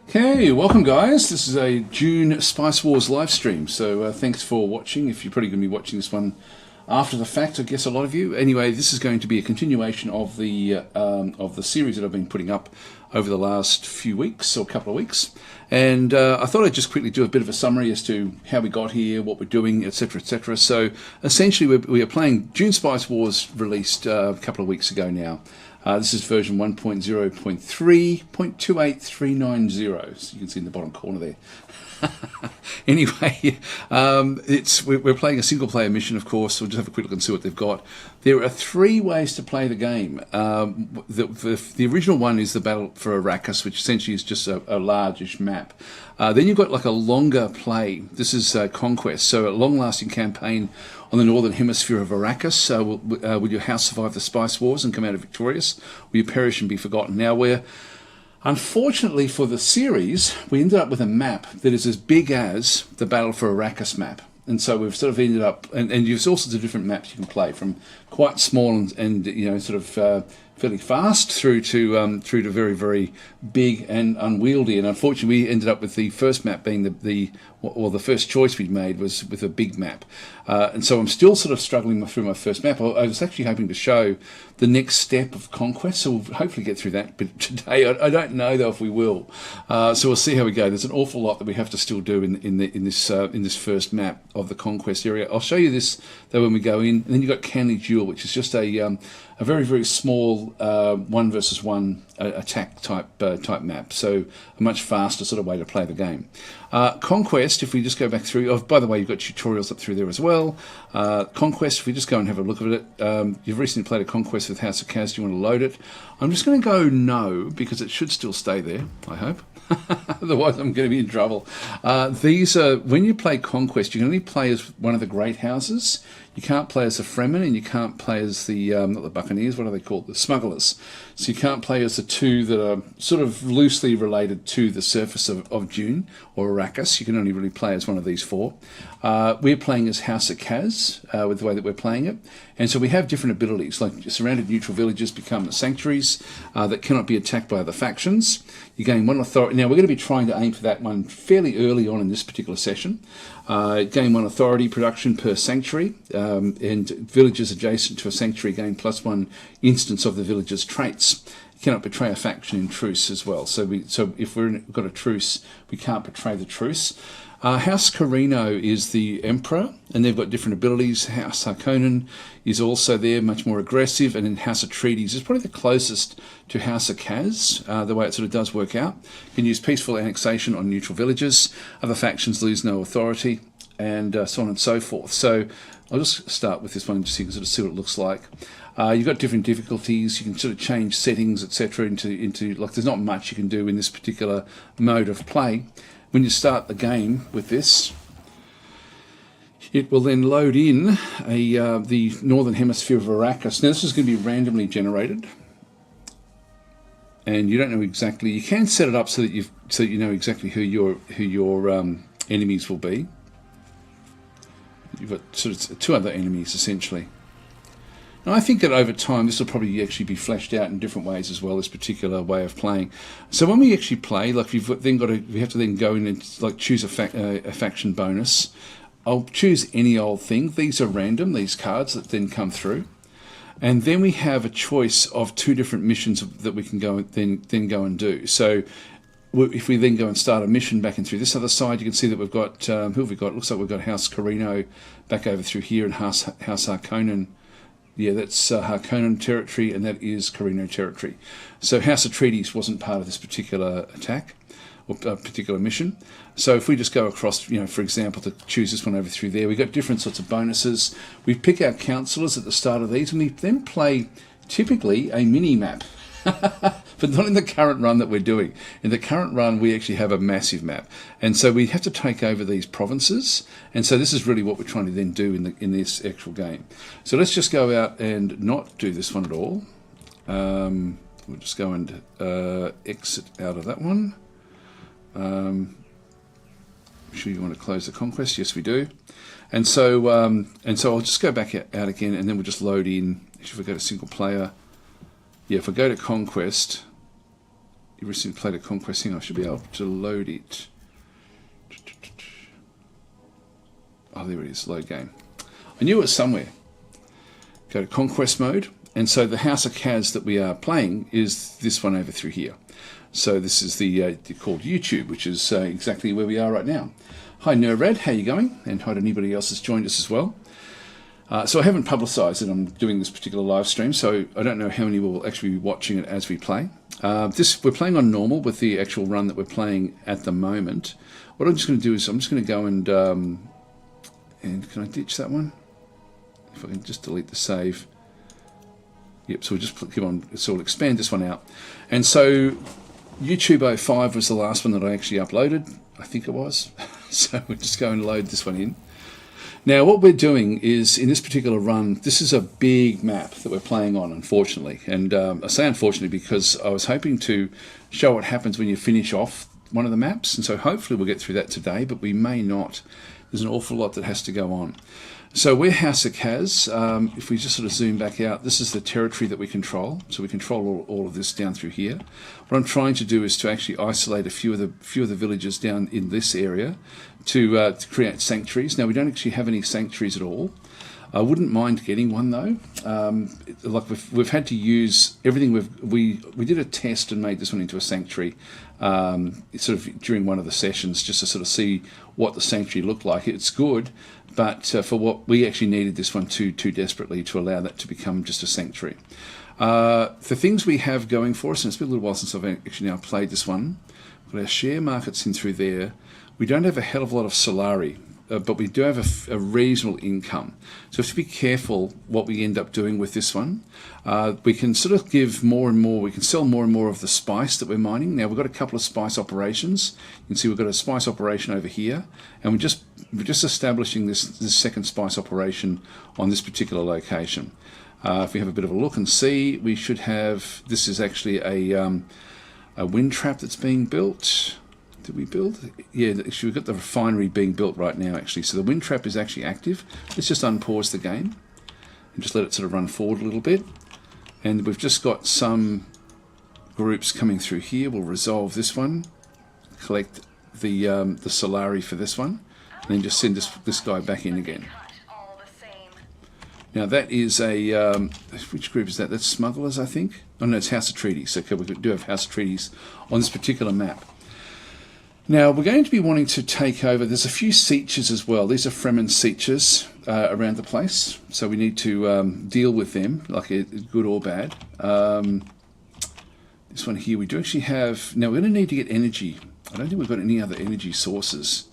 Okay, welcome guys. This is a Dune Spice Wars live stream. So thanks for watching. If you're probably going to be watching this one after the fact, I guess a lot of you. Anyway, this is going to be a continuation of the series that I've been putting up over the last few weeks or couple of weeks. And I thought I'd just quickly do a bit of a summary as to how we got here, what we're doing, etc., etc. So essentially, we are playing Dune Spice Wars, released a couple of weeks ago now. This is version 1.0.3.28390, so you can see in the bottom corner there. Anyway, we're playing a single-player mission, of course. We'll just have a quick look and see what they've got. There are three ways to play the game. The original one is the Battle for Arrakis, which essentially is just a largish map. Then you've got like a longer play. This is Conquest, so a long-lasting campaign on the northern hemisphere of Arrakis. Will your house survive the Spice Wars and come out victorious? Will you perish and be forgotten? Now, unfortunately for the series, we ended up with a map that is as big as the Battle for Arrakis map. And so we've sort of ended up, and there's all sorts of different maps you can play, from quite small and you know, sort of fairly fast through to very, very big and unwieldy. And unfortunately, we ended up with the first map being the first choice we'd made was with a big map. And so I'm still sort of struggling through my first map. I was actually hoping to show the next step of Conquest, so we'll hopefully get through that bit today. I don't know though if we will. So we'll see how we go. There's an awful lot that we have to still do in this first map of the Conquest area. I'll show you this though when we go in. And then you've got Canley Duel, which is just a very, very small 1 versus 1 attack type map, so a much faster sort of way to play the game. Conquest, if we just go back through, by the way, you've got tutorials up through there as well. Conquest, if we just go and have a look at it, you've recently played a Conquest with House of Kaz. Do you want to load it? I'm just going to go no, because it should still stay there, I hope. Otherwise I'm going to be in trouble. These are, when you play Conquest, you can only play as one of the great houses. You can't play as the Fremen, and you can't play as the, not the Buccaneers, what are they called? The Smugglers. So you can't play as the two that are sort of loosely related to the surface of Dune or Arrakis. You can only really play as one of these four. We're playing as House of Kaz with the way that we're playing it. And so we have different abilities, like surrounded neutral villages become sanctuaries that cannot be attacked by other factions. You gain 1 authority. Now, we're going to be trying to aim for that one fairly early on in this particular session. Gain 1 authority production per sanctuary, and villages adjacent to a sanctuary gain +1 instance of the village's traits. You cannot betray a faction in truce as well. So if we've got a truce, we can't betray the truce. House Carino is the Emperor, and they've got different abilities. House Harkonnen is also there, much more aggressive, and then House Atreides is probably the closest to House of Kaz, the way it sort of does work out. You can use peaceful annexation on neutral villages. Other factions lose no authority, and so on and so forth. So I'll just start with this one just so you can sort of see what it looks like. You've got different difficulties. You can sort of change settings, etc. into like, there's not much you can do in this particular mode of play. When you start the game with this, it will then load in the northern hemisphere of Arrakis. Now, this is going to be randomly generated, and you don't know exactly. You can set it up so that you know exactly who your enemies will be. You've got sort of 2 other enemies essentially. And I think that over time this will probably actually be fleshed out in different ways as well, this particular way of playing. So when we actually play, like we have to then go in and like choose a faction bonus. I'll choose any old thing. These are random, these cards that then come through. And then we have a choice of 2 different missions that we can go then go and do. So if we then go and start a mission back in through this other side, you can see that we've got, who have we got? It looks like we've got House Carino back over through here, and House Harkonnen. Yeah, that's Harkonnen territory, and that is Carino territory. So House Atreides wasn't part of this particular attack or particular mission. So if we just go across, you know, for example, to choose this one over through there, we've got different sorts of bonuses. We pick our councillors at the start of these, and we then play typically a mini-map. But not in the current run that we're doing. In the current run, we actually have a massive map. And so we have to take over these provinces. And so this is really what we're trying to then do in this actual game. So let's just go out and not do this one at all. We'll just go and exit out of that one. Sure you want to close the conquest? Yes, we do. And so I'll just go back out again, and then we'll just load in. If we go to single player, yeah, if I go to Conquest, You recently played a conquest thing. I should be able to load it. Oh, there it is. Load game. I knew it was somewhere. Go to conquest mode. And so the House of Kaz that we are playing is this one over through here. So this is the called YouTube, which is exactly where we are right now. Hi Nerad, how you going? And hi to anybody else that's joined us as well. So I haven't publicised that I'm doing this particular live stream, so I don't know how many will actually be watching it as we play. We're playing on normal with the actual run that we're playing at the moment. What I'm just going to do is I'm just going to go and can I ditch that one? If I can just delete the save. Yep, so we'll just keep on, so we'll expand this one out. And so YouTube 05 was the last one that I actually uploaded, I think it was. So we'll just go and load this one in. Now what we're doing is, in this particular run, this is a big map that we're playing on, unfortunately. And I say unfortunately because I was hoping to show what happens when you finish off one of the maps. And so hopefully we'll get through that today, but we may not. There's an awful lot that has to go on. So we're House of Kaz. If we just sort of zoom back out, this is the territory that we control. So we control all of this down through here. What I'm trying to do is to actually isolate a few of the villages down in this area to create sanctuaries. Now we don't actually have any sanctuaries at all. I wouldn't mind getting one though. Like we've had to use everything. We did a test and made this one into a sanctuary. Sort of during one of the sessions, just to sort of see what the sanctuary looked like. It's good, but for what we actually needed this one too desperately to allow that to become just a sanctuary. The things we have going for us, and it's been a little while since I've actually now played this one. We've got our share markets in through there. We don't have a hell of a lot of Solari. But we do have a reasonable income. So we have to be careful what we end up doing with this one. We can sort of give more and more, we can sell more and more of the spice that we're mining. Now we've got a couple of spice operations. You can see we've got a spice operation over here, and we're just establishing this second spice operation on this particular location. If we have a bit of a look and see, we should have, this is actually a wind trap that's being built. Did we build? Yeah, actually we've got the refinery being built right now actually. So the wind trap is actually active. Let's just unpause the game and just let it sort of run forward a little bit. And we've just got some groups coming through here. We'll resolve this one, collect the Solari for this one, and then just send this guy back in again. Now that is a, which group is that? That's smugglers, I think. Oh no, it's House of Treaties. Okay, we do have House of Treaties on this particular map. Now, we're going to be wanting to take over. There's a few sietches as well. These are Fremen sietches around the place. So we need to deal with them, like good or bad. This one here, we do actually have... Now, we're going to need to get energy. I don't think we've got any other energy sources.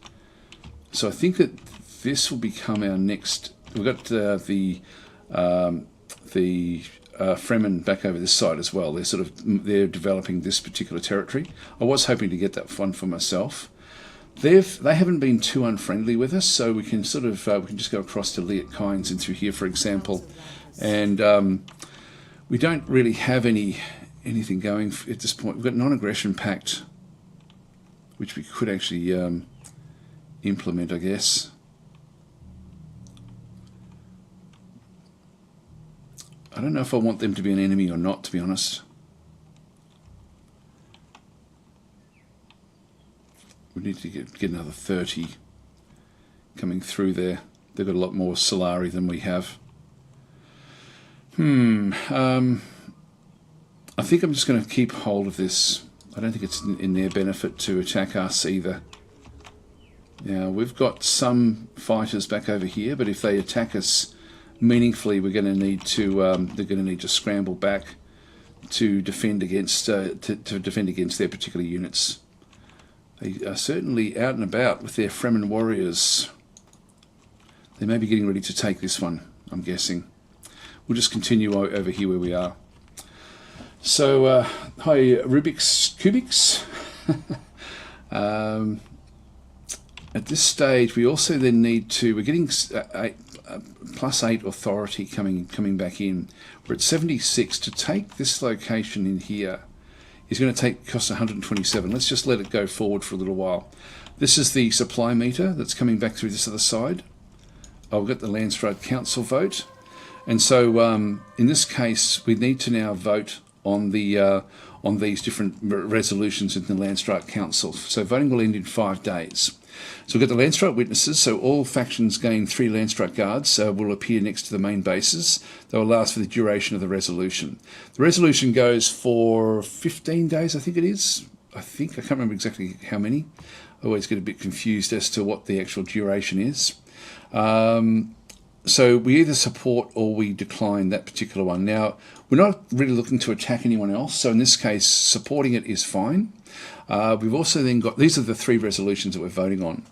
So I think that this will become our next... We've got the Fremen back over this side as well. They're developing this particular territory. I was hoping to get that one for myself. They haven't been too unfriendly with us, so we can sort of we can just go across to Liat Kynes and through here, for example, and we don't really have anything going at this point. We've got non-aggression pact, which we could actually implement, I guess. I don't know if I want them to be an enemy or not, to be honest. We need to get another 30 coming through there. They've got a lot more Solari than we have. I think I'm just going to keep hold of this. I don't think it's in their benefit to attack us either. Now, we've got some fighters back over here, but if they attack us meaningfully, we're going to need to they're going to need to scramble back to defend against their particular units. They are certainly out and about with their Fremen warriors. They may be getting ready to take this one, I'm guessing. We'll just continue over here where we are. So hi Rubik's Cubics. At this stage we also then need to, we're getting +8 authority coming back in. We're at 76. To take this location in here is going to cost 127. Let's just let it go forward for a little while. This is the supply meter that's coming back through this other side. I've got the Landstride Council vote, and so in this case we need to now vote on the on these different resolutions in the Landstrike Council. So voting will end in 5 days. So we've got the Landstrike witnesses, so all factions gain 3 Landstrike guards will appear next to the main bases. They will last for the duration of the resolution. The resolution goes for 15 days, I think it is. I can't remember exactly how many. I always get a bit confused as to what the actual duration is. So we either support or we decline that particular one. Now, we're not really looking to attack anyone else, so in this case, supporting it is fine. We've also then got, these are the 3 resolutions that we're voting on.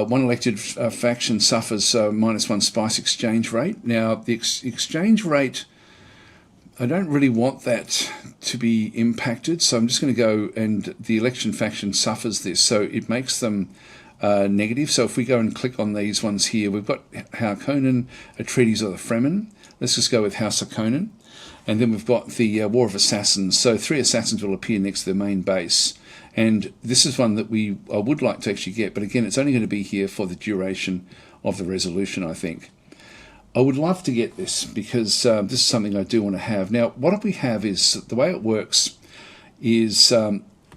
One elected faction suffers -1 spice exchange rate. Now, the exchange rate, I don't really want that to be impacted, so I'm just going to go, and the election faction suffers this, so it makes them negative. So if we go and click on these ones here, we've got Harkonnen, Atreides of the Fremen. Let's just go with House Harkonnen. And then we've got the War of Assassins. So 3 assassins will appear next to the main base. And this is one that I would like to actually get, but again, it's only going to be here for the duration of the resolution, I think. I would love to get this because this is something I do want to have. Now, what we have is, the way it works is,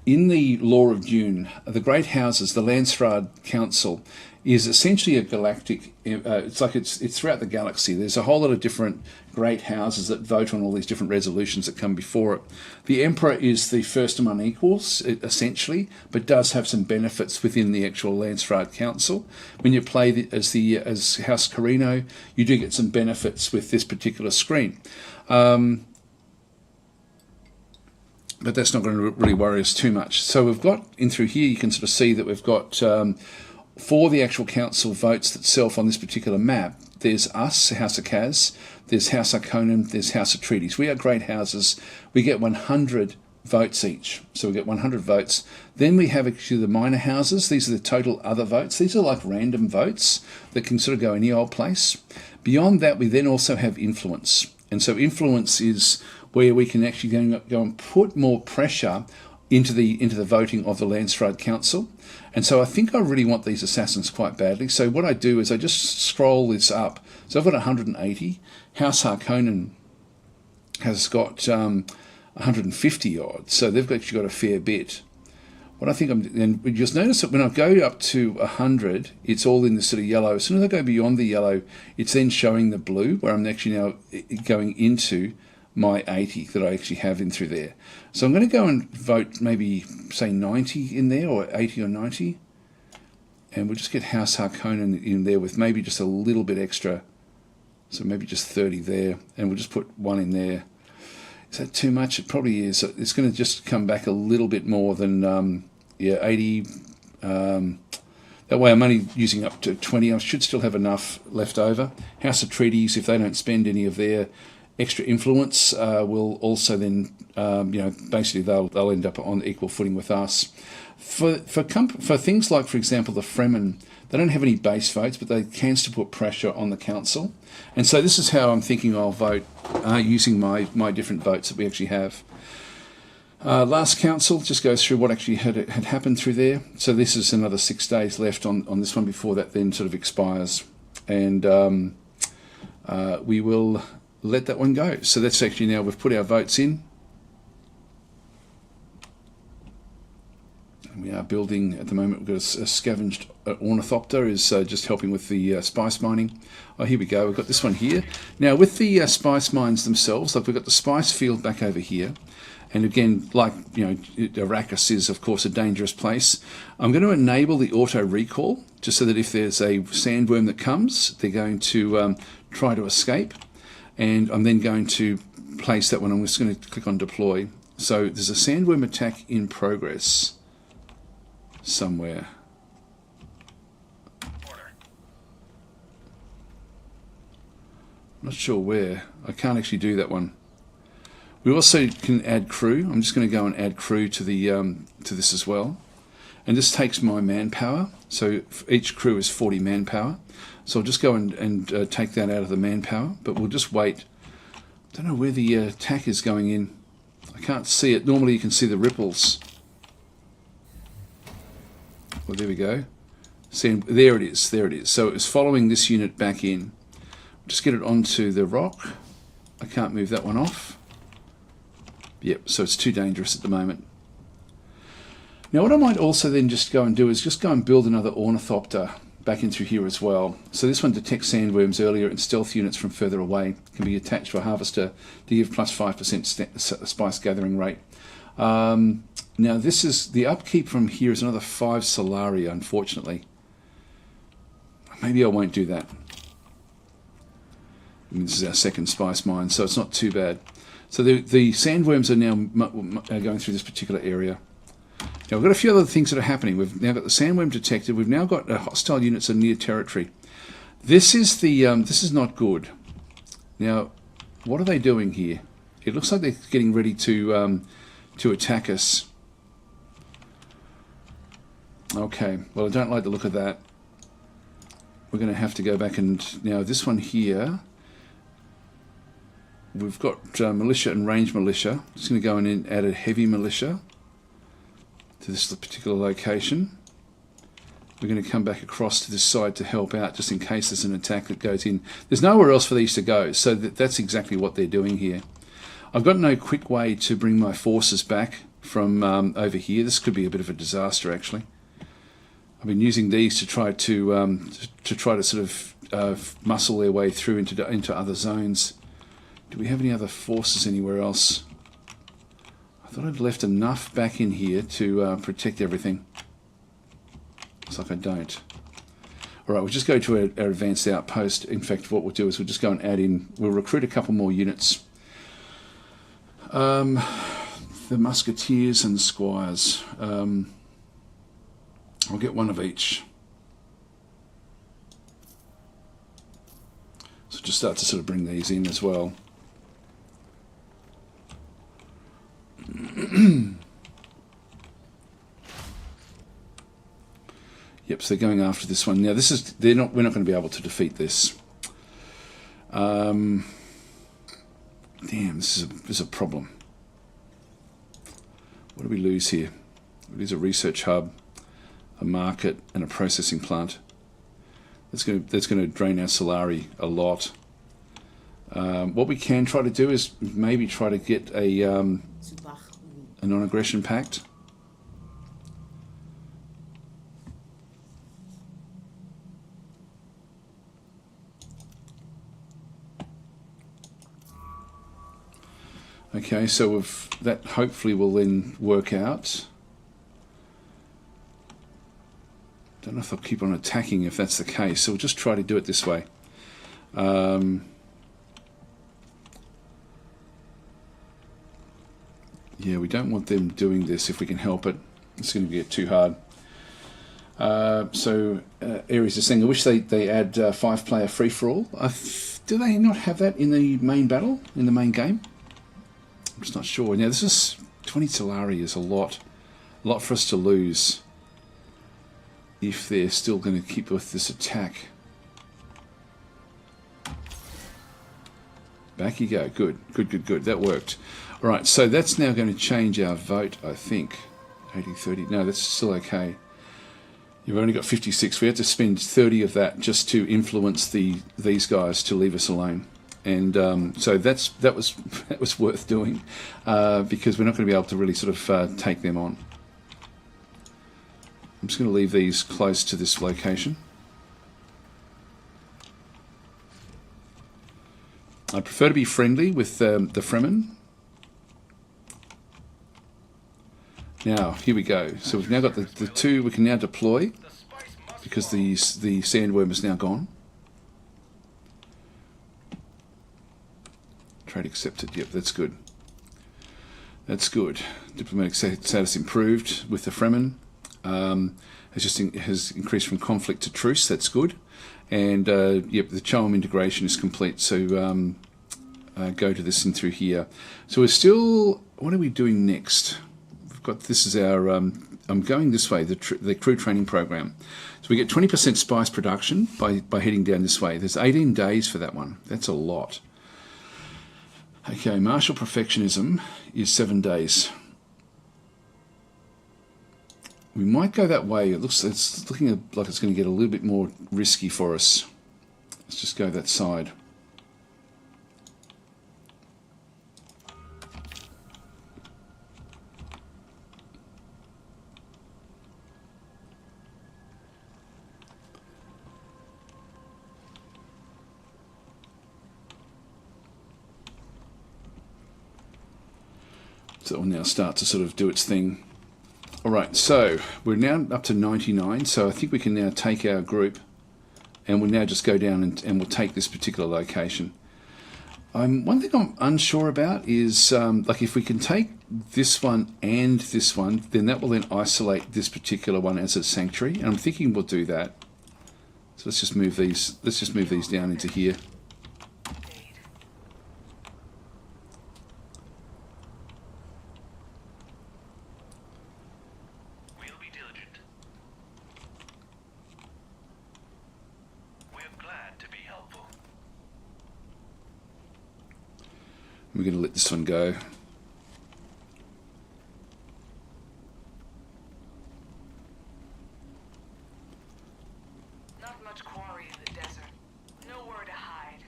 in the lore of Dune, the Great Houses, the Landstrad Council, is essentially a galactic, it's throughout the galaxy. There's a whole lot of different great houses that vote on all these different resolutions that come before it. The Emperor is the first among equals, essentially, but does have some benefits within the actual Landstrad Council. When you play as House Carino, you do get some benefits with this particular screen. But that's not going to really worry us too much. So we've got, in through here, you can sort of see that we've got, for the actual council votes itself on this particular map, there's us, House of Kaz, there's House Harkonnen, there's House Atreides. We are great houses. We get 100 votes each. So we get 100 votes. Then we have actually the minor houses. These are the total other votes. These are like random votes that can sort of go any old place. Beyond that, we then also have influence. And so influence is where we can actually go and put more pressure into the voting of the Landstrad Council. And so I think I really want these assassins quite badly. So what I do is I just scroll this up. So I've got 180. House Harkonnen has got 150 odd. So they've actually got a fair bit. What I think and you just notice that when I go up to 100, it's all in the sort of yellow. As soon as I go beyond the yellow, it's then showing the blue, where I'm actually now going into my 80 that I actually have in through there. So I'm going to go and vote maybe, say, 90 in there, or 80 or 90. And we'll just get House Harkonnen in there with maybe just a little bit extra. So maybe just 30 there. And we'll just put 1 in there. Is that too much? It probably is. It's going to just come back a little bit more than, 80. That way I'm only using up to 20. I should still have enough left over. House Atreides, if they don't spend any of their extra influence, will also then, basically they'll end up on equal footing with us. For things like, for example, the Fremen, they don't have any base votes, but they can still put pressure on the council. And so this is how I'm thinking I'll vote, using my different votes that we actually have. Last council just goes through what actually had happened through there. So this is another 6 days left on this one before that then sort of expires. And we will let that one go. So that's actually, now we've put our votes in. And we are building, at the moment, we've got a scavenged ornithopter is just helping with the spice mining. Oh, here we go. We've got this one here. Now, with the spice mines themselves, like we've got the spice field back over here. And again, like, Arrakis is, of course, a dangerous place. I'm going to enable the auto recall, just so that if there's a sandworm that comes, they're going to try to escape. And I'm then going to place that one. I'm just going to click on deploy. So there's a sandworm attack in progress somewhere. I'm not sure where. I can't actually do that one. We also can add crew. I'm just going to go and add crew to the to this as well. And this takes my manpower. So each crew is 40 manpower. So I'll just go and take that out of the manpower, but we'll just wait. I don't know where the attack is going in. I can't see it. Normally you can see the ripples. Well, there we go. See, there it is. There it is. So it's following this unit back in. Just get it onto the rock. I can't move that one off Yep, so it's too dangerous at the moment. Now what I might also then just go and do is just go and build another ornithopter back in through here as well. So this one detects sandworms earlier and stealth units from further away. Can be attached to a harvester to give plus 5% spice gathering rate. Now this is, the upkeep from here is another 5 Solaria, unfortunately. Maybe I won't do that. I mean, this is our second spice mine, so it's not too bad. So the sandworms are now going through this particular area. Now we've got a few other things that are happening. We've now got the sandworm detected. We've now got hostile units in near territory. This is the this is not good. Now, what are they doing here? It looks like they're getting ready to attack us. Okay. Well, I don't like the look of that. We're going to have to go back and now this one here. We've got militia and range militia. Just going to go in and add a heavy militia to this particular location. We're going to come back across to this side to help out just in case there's an attack that goes in. There's nowhere else for these to go, so that's exactly what they're doing here. I've got no quick way to bring my forces back from over here. This could be a bit of a disaster, actually. I've been using these to try to sort of muscle their way through into other zones. Do we have any other forces anywhere else? I thought I'd left enough back in here to protect everything. Looks like I don't. Alright, we'll just go to our advanced outpost. In fact, what we'll do is we'll just go and add in, we'll recruit a couple more units. The musketeers and the squires. I'll get one of each. So just start to sort of bring these in as well. Yep, so they're going after this one. Now this is we're not going to be able to defeat this. Damn, this is a problem. What do we lose here? We lose a research hub, a market, and a processing plant. That's going to drain our Solari a lot. What we can try to do is maybe try to get a non-aggression pact. Okay, so that hopefully will then work out. Don't know if I'll keep on attacking if that's the case, so we'll just try to do it this way. Yeah, we don't want them doing this if we can help it. It's going to get too hard. Areas of Sing. I wish they add 5-player free-for-all. Do they not have that in the main battle, in the main game? I'm just not sure. Now, this is 20 Solari is a lot for us to lose if they're still going to keep with this attack. Back you go. Good. That worked. All right, so that's now going to change our vote, I think. 80-30. No, that's still okay. You've only got 56. We have to spend 30 of that just to influence these guys to leave us alone. And so that was worth doing because we're not going to be able to really sort of take them on. I'm just going to leave these close to this location. I prefer to be friendly with the Fremen. Now, here we go. So we've now got the two we can now deploy because the sandworm is now gone. Trade accepted. Yep, that's good. That's good. Diplomatic status improved with the Fremen. Has increased from conflict to truce. That's good. And yep, the Charm integration is complete. So go to this and through here. So we're still. What are we doing next? We've got this is our. I'm going this way. The crew training program. So we get 20% spice production by heading down this way. There's 18 days for that one. That's a lot. Okay, martial perfectionism is 7 days. We might go that way. It's looking like it's going to get a little bit more risky for us. Let's just go that side. So it will now start to sort of do its thing. All right, so we're now up to 99. So I think we can now take our group, and we'll now just go down and we'll take this particular location. One thing I'm unsure about is like if we can take this one and this one, then that will then isolate this particular one as a sanctuary. And I'm thinking we'll do that. So let's just move these. Let's just move these down into here. We're going to let this one go. Not much quarry in the desert. Nowhere to hide.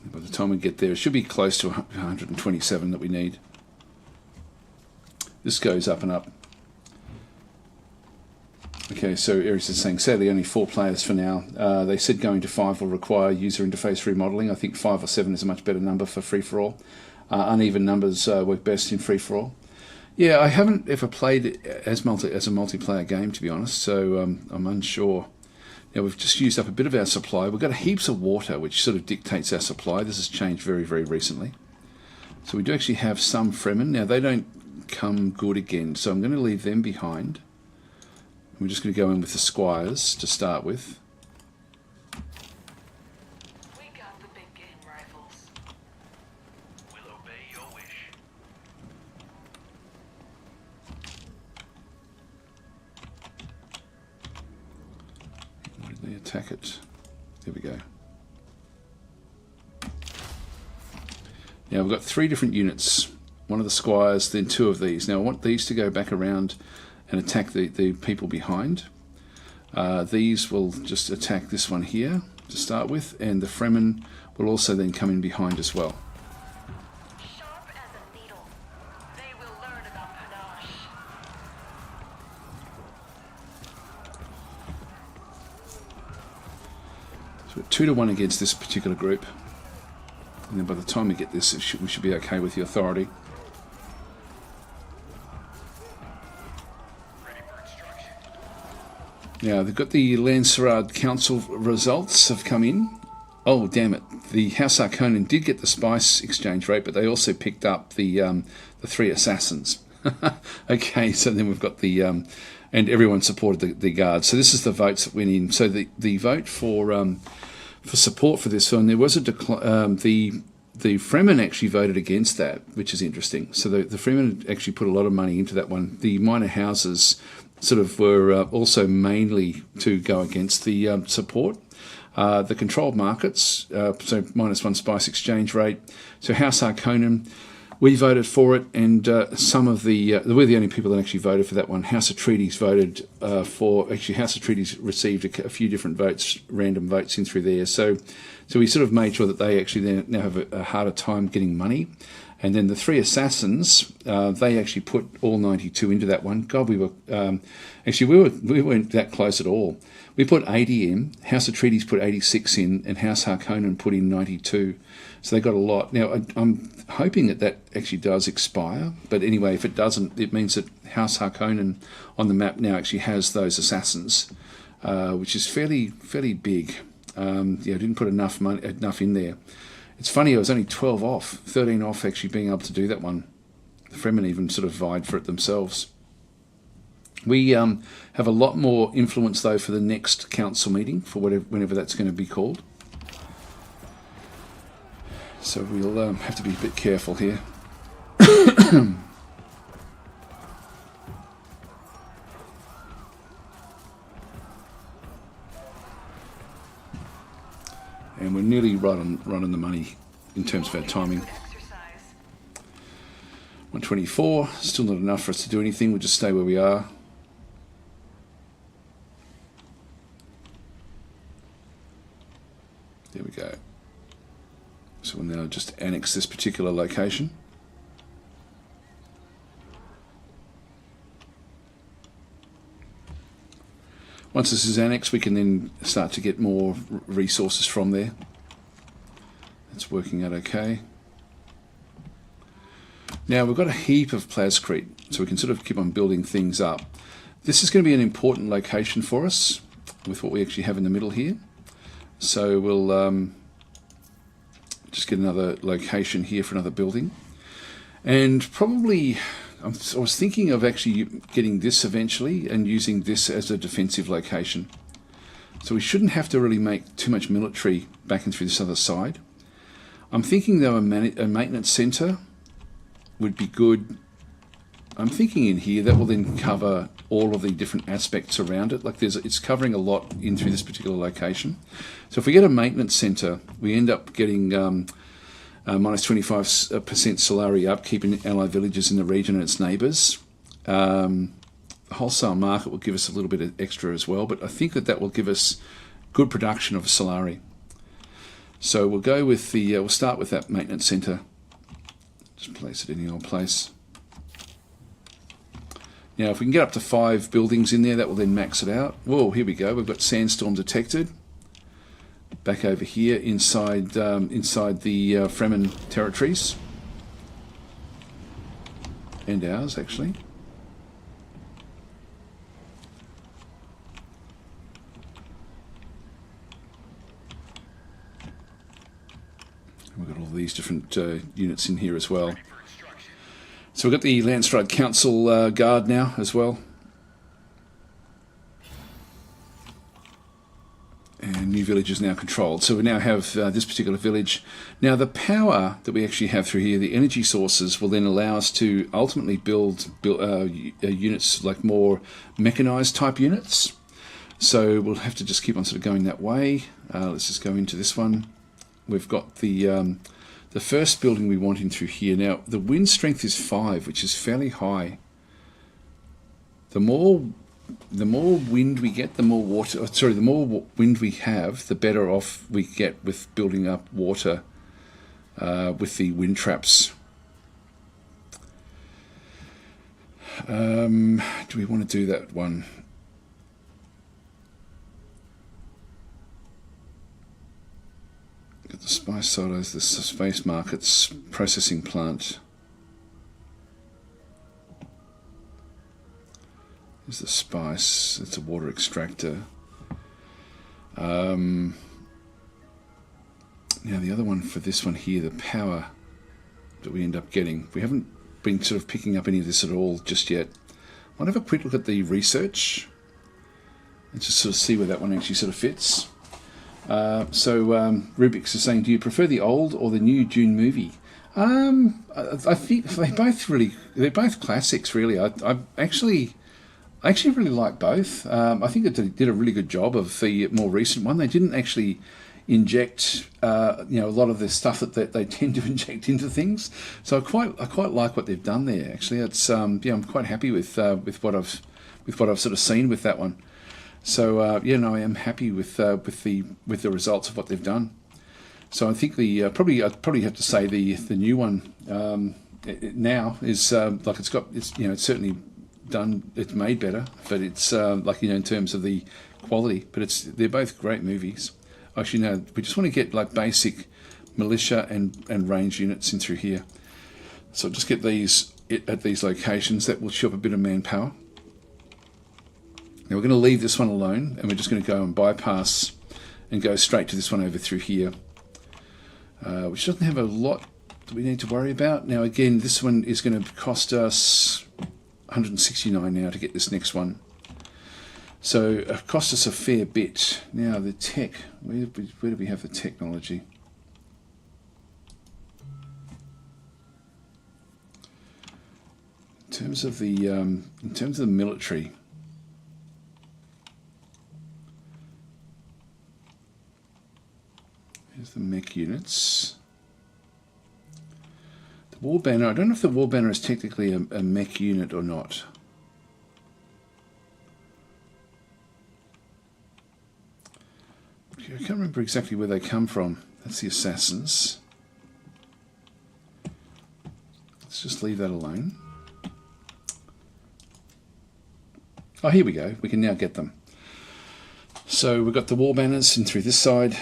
By the time we get there, it should be close to 127 that we need. This goes up and up. Okay, so Aries is saying, sadly, only 4 players for now. They said going to 5 will require user interface remodeling. I think 5 or 7 is a much better number for free-for-all. Uneven numbers work best in free-for-all. Yeah, I haven't ever played it as a multiplayer game, to be honest, so I'm unsure. Now, we've just used up a bit of our supply. We've got heaps of water, which sort of dictates our supply. This has changed very, very recently. So we do actually have some Fremen. Now, they don't come good again, so I'm going to leave them behind. We're just going to go in with the squires to start with. We got the big game rifles. We'll obey your wish. Where did they attack it? There we go. Now we've got 3 different units. One of the squires, then 2 of these. Now I want these to go back around and attack the people behind. These will just attack this one here to start with, and the Fremen will also then come in behind as well. Sharp as a needle. They will learn about panache. So we're 2-1 against this particular group, and then by the time we get this, we should be okay with the authority. Now, they've got the Lancerard Council results have come in. Oh, damn it. The House Harkonnen did get the spice exchange rate, but they also picked up the 3 assassins. Okay, so then we've got the... and everyone supported the guards. So this is the votes that went in. So the vote for support for this film, there was a the Fremen actually voted against that, which is interesting. So the Fremen actually put a lot of money into that one. The minor houses sort of were also mainly to go against the support. The controlled markets, so -1 spice exchange rate. So House Harkonnen, we voted for it, and some of we're the only people that actually voted for that one. House Atreides voted House Atreides received a few different votes, random votes in through there. So we sort of made sure that they actually now have a harder time getting money. And then the 3 assassins, they actually put all 92 into that one. God, we weren't that close at all. We put 80 in. House Atreides put 86 in, and House Harkonnen put in 92. So they got a lot. Now, I'm hoping that actually does expire. But anyway, if it doesn't, it means that House Harkonnen on the map now actually has those assassins, which is fairly big. I didn't put enough in there. It's funny, I was only 12 off, 13 off actually being able to do that one. The Fremen even sort of vied for it themselves. We have a lot more influence, though, for the next council meeting, for whenever that's going to be called. So we'll have to be a bit careful here. And we're nearly right on the money in terms of our timing. 124, still not enough for us to do anything. We'll just stay where we are. There we go. So we'll now just annex this particular location. Once this is annexed, we can then start to get more resources from there. It's working out okay. Now we've got a heap of plascrete, so we can sort of keep on building things up. This is going to be an important location for us with what we actually have in the middle here. So we'll just get another location here for another building. And probably, I was thinking of actually getting this eventually and using this as a defensive location. So we shouldn't have to really make too much military back and through this other side. I'm thinking though a maintenance centre would be good. I'm thinking in here that will then cover all of the different aspects around it. Like it's covering a lot in through this particular location. So if we get a maintenance centre, we end up getting minus 25% Solari upkeep in ally villages in the region and its neighbours. The wholesale market will give us a little bit of extra as well, but I think that will give us good production of Solari. So we'll go with we'll start with that maintenance centre. Just place it in the old place. Now if we can get up to 5 buildings in there, that will then max it out. Whoa, here we go. We've got sandstorm detected. Back over here inside the Fremen territories. And ours, actually. We've got all these different units in here as well. So we've got the Landstride Council Guard now as well. And new village is now controlled. So we now have this particular village. Now the power that we actually have through here, the energy sources, will then allow us to ultimately build units like more mechanized type units. So we'll have to just keep on sort of going that way. Let's just go into this one. We've got the first building we want in through here. Now the wind strength is 5, which is fairly high. The more wind we get, the more water. Sorry, the more wind we have, the better off we get with building up water with the wind traps. Do we want to do that one? Got the spice silos, the space markets processing plant. There's the spice. It's a water extractor. Now the other one for this one here, the power that we end up getting. We haven't been sort of picking up any of this at all just yet. I want to have a quick look at the research and just sort of see where that one actually sort of fits. Rubik's is saying, do you prefer the old or the new Dune movie? I think they're both classics really. I actually really like both. I think they did a really good job of the more recent one. They didn't actually inject a lot of the stuff that they tend to inject into things. So I quite like what they've done there. Actually, it's I'm quite happy with what I've sort of seen with that one. So I am happy with the results of what they've done. So I think I'd probably have to say the new one now is it's certainly done. It's made better, but it's in terms of the quality. But they're both great movies. Actually, no, we just want to get like basic militia and range units in through here. So just get these at these locations. That will show up a bit of manpower. Now we're going to leave this one alone, and we're just going to go and bypass and go straight to this one over through here, which doesn't have a lot that we need to worry about. Now again, this one is going to cost us 169 now to get this next one. So it cost us a fair bit. Now the tech, where do we have the technology? In terms of the military, here's the mech units. The war banner. I don't know if the war banner is technically a mech unit or not. I can't remember exactly where they come from. That's the assassins. Let's just leave that alone. Oh, here we go. We can now get them. So we've got the war banners in through this side,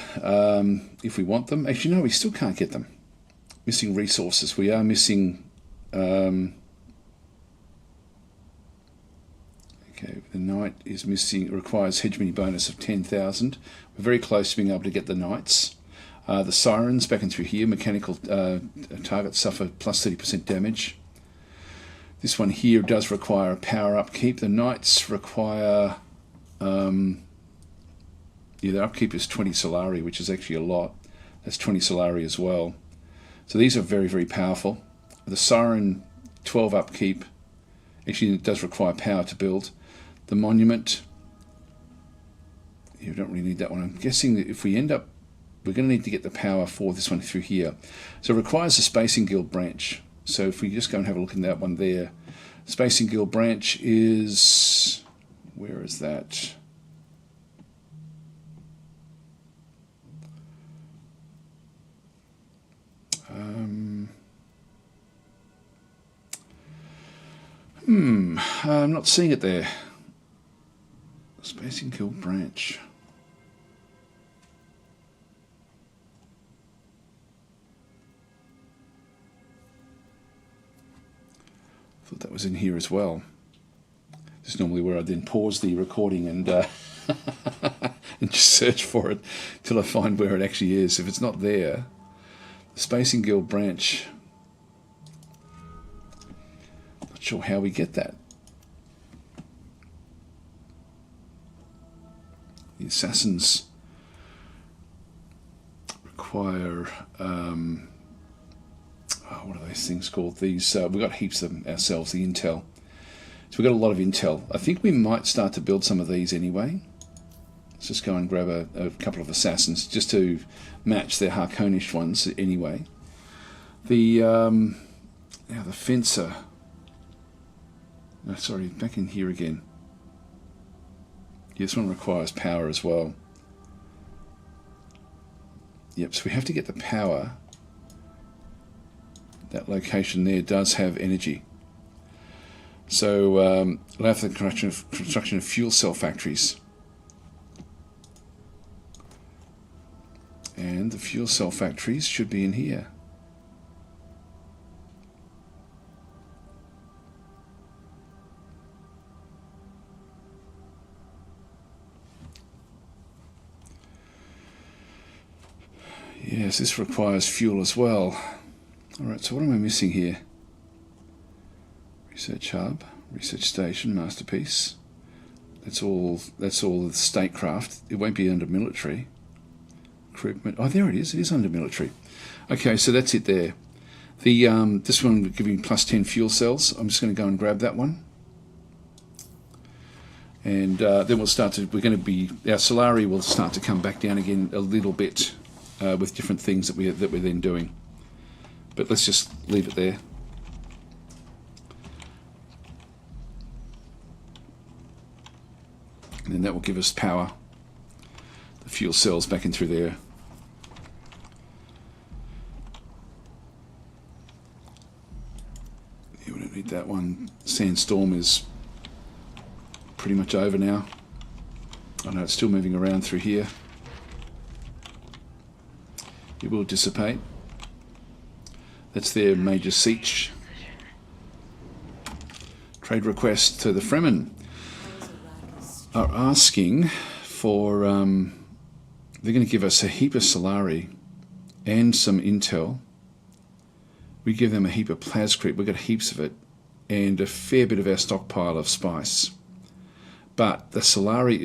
if we want them. Actually, no, we still can't get them. Missing resources. We are missing... okay, the knight is missing. It requires hegemony bonus of 10,000. We're very close to being able to get the knights. The sirens back in through here. Mechanical targets suffer plus 30% damage. This one here does require a power upkeep. The knights require... yeah, their upkeep is 20 Solari, which is actually a lot. That's 20 Solari as well. So these are very, very powerful. The Siren, 12 upkeep. Actually, it does require power to build. The Monument, you don't really need that one. I'm guessing that if we end up, we're going to need to get the power for this one through here. So it requires a Spacing Guild branch. So if we just go and have a look at that one there. Spacing Guild branch is... where is that? I'm not seeing it there. Spacing Guild branch. Thought that was in here as well. This is normally where I then pause the recording and and just search for it till I find where it actually is. If it's not there, the Spacing Guild branch. Not sure how we get that. The assassins require what are those things called? These we've got heaps of them ourselves. The intel. So we've got a lot of intel. I think we might start to build some of these anyway. Let's just go and grab a couple of assassins just to match their Harkonish ones anyway. The now the fencer. No, sorry, back in here again. Yeah, this one requires power as well. Yep, so we have to get the power. That location there does have energy. So allow for the construction of fuel cell factories. And the fuel cell factories should be in here. Yes, this requires fuel as well. Alright, so what am I missing here? Research hub, research station, masterpiece. That's all the statecraft. It won't be under military. Recruitment. Oh, there it is. It is under military. Okay, so that's it there. The this one will give you plus 10 fuel cells. I'm just going to go and grab that one. And then we'll start to, our Solari will start to come back down again a little bit with different things that we're then doing. But let's just leave it there. And then that will give us power. The fuel cells back in through there. Yeah, we don't need that one. Sandstorm is pretty much over now. I know it's still moving around through here. It will dissipate. That's their major siege. Trade request to the Fremen are asking for, they're going to give us a heap of Solari and some intel. We give them a heap of plascrete, we've got heaps of it, and a fair bit of our stockpile of spice. But the Solari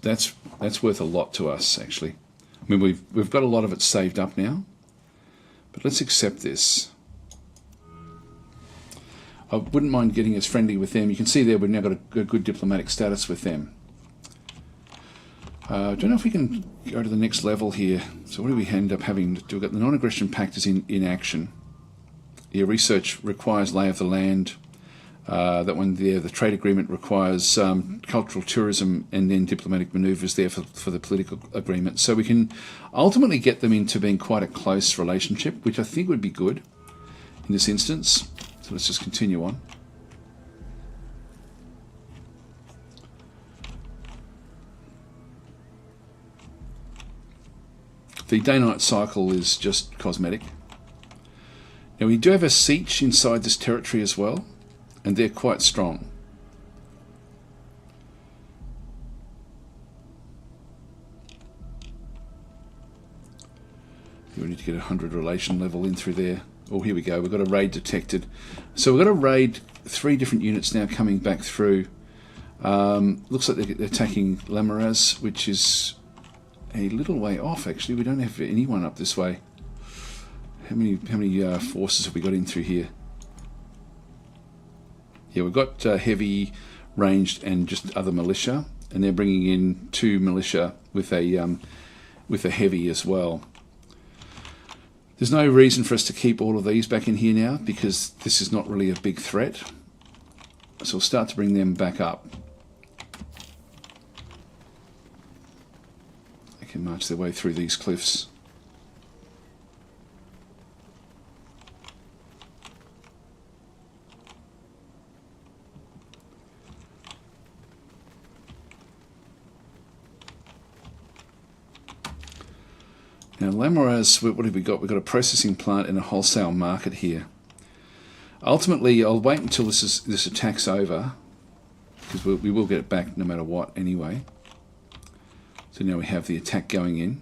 that's worth a lot to us, actually. I mean, we've got a lot of it saved up now, but let's accept this. I wouldn't mind getting us friendly with them. You can see there we've now got a good diplomatic status with them. I don't know if we can go to the next level here. So what do we end up having to do? We've got the non-aggression pact is in action. Your research requires lay of the land. That one there, the trade agreement requires cultural tourism and then diplomatic manoeuvres there for the political agreement. So we can ultimately get them into being quite a close relationship, which I think would be good in this instance. So let's just continue on. The day-night cycle is just cosmetic. Now we do have a siege inside this territory as well, and they're quite strong. We need to get 100 relation level in through there. Oh, here we go. We've got a raid detected. So we've got a raid, 3 different units now coming back through. Looks like they're attacking Lamaraz, which is a little way off, actually. We don't have anyone up this way. How many forces have we got in through here? Yeah, we've got heavy, ranged, and just other militia, and they're bringing in 2 militia with a heavy as well. There's no reason for us to keep all of these back in here now because this is not really a big threat. So we'll start to bring them back up. They can march their way through these cliffs. Now Lamaraz, what have we got? We've got a processing plant and a wholesale market here. Ultimately, I'll wait until this attack's over, because we will get it back no matter what anyway. So now we have the attack going in.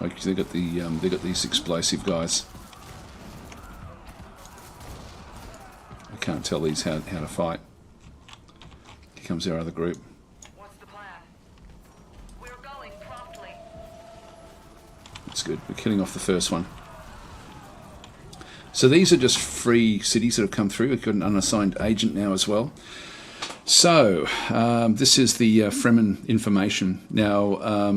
Okay, they got these explosive guys. I can't tell these how to fight. Here comes our other group. That's good. We're killing off the first one. So these are just free cities that have come through. We've got an unassigned agent now as well. So this is the Fremen information. Now,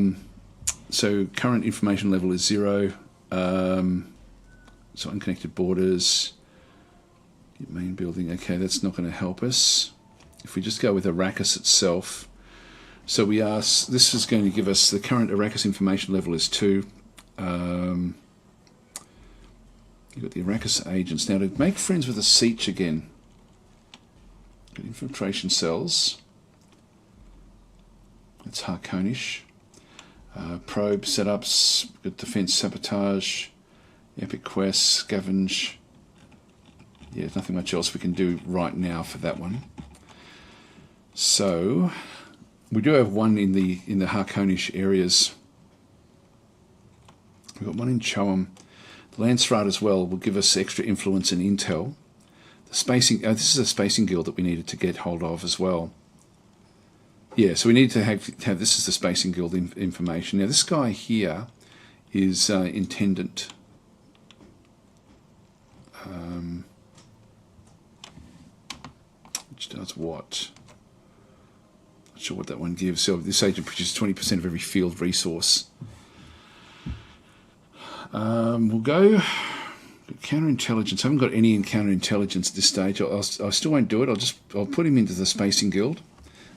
so current information level is 0. So unconnected borders. Main building. Okay, that's not going to help us. If we just go with Arrakis itself. So we are. This is going to give us the current Arrakis information level is 2. You've got the Arrakis agents. Now to make friends with the Siege again. Got infiltration cells. That's Harkonish. Probe setups. Got defense sabotage. Epic quests. Scavenge. Yeah, there's nothing much else we can do right now for that one. So we do have one in the Harkonish areas. We've got one in Choam. The Landsraad as well will give us extra influence and intel. The spacing. This is a spacing guild that we needed to get hold of as well. Yeah, so we need to have this is the spacing guild information. Now this guy here is intendant. Which does what? Not sure what that one gives. So this agent produces 20% of every field resource. We'll go counterintelligence. I haven't got any in counterintelligence at this stage. I still won't do it. I'll put him into the spacing guild.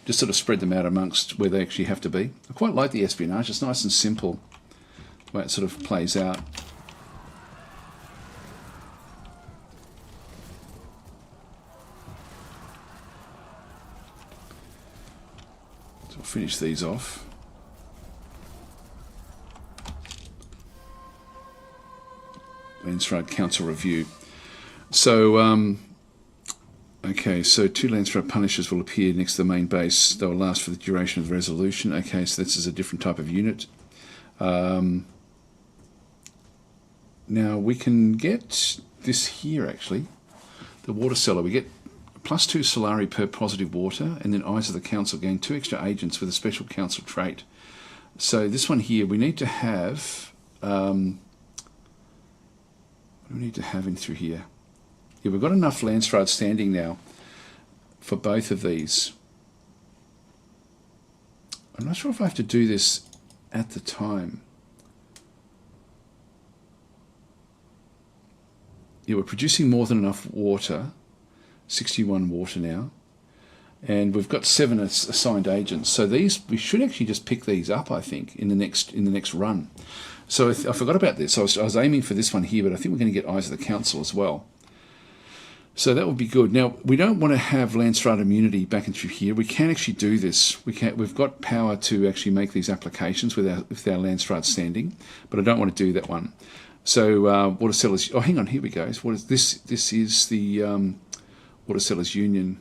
Just sort of spread them out amongst where they actually have to be. I quite like the espionage. It's nice and simple the way it sort of plays out. So we'll finish these off. Landsraad Council Review. So, okay, so 2 Landsraad Punishers will appear next to the main base. They will last for the duration of the resolution. Okay, so this is a different type of unit. Now, we can get this here, actually. The water cellar. We get +2 Solari per positive water, and then Eyes of the Council gain 2 extra agents with a special council trait. So this one here, we need to have... what do we need to have in through here? Yeah, we've got enough Landsraad standing now for both of these. I'm not sure if I have to do this at the time. Yeah, we're producing more than enough water. 61 water now. And we've got 7 assigned agents. So these, we should actually just pick these up, I think, in the next run. So I forgot about this. I was aiming for this one here, but I think we're going to get Eyes of the Council as well. So that would be good. Now, we don't want to have landslide immunity back and through here. We can actually do this. We've got power to actually make these applications with our landslide standing, but I don't want to do that one. So water sellers. Oh, hang on. Here we go. So what is this? This is the water sellers union.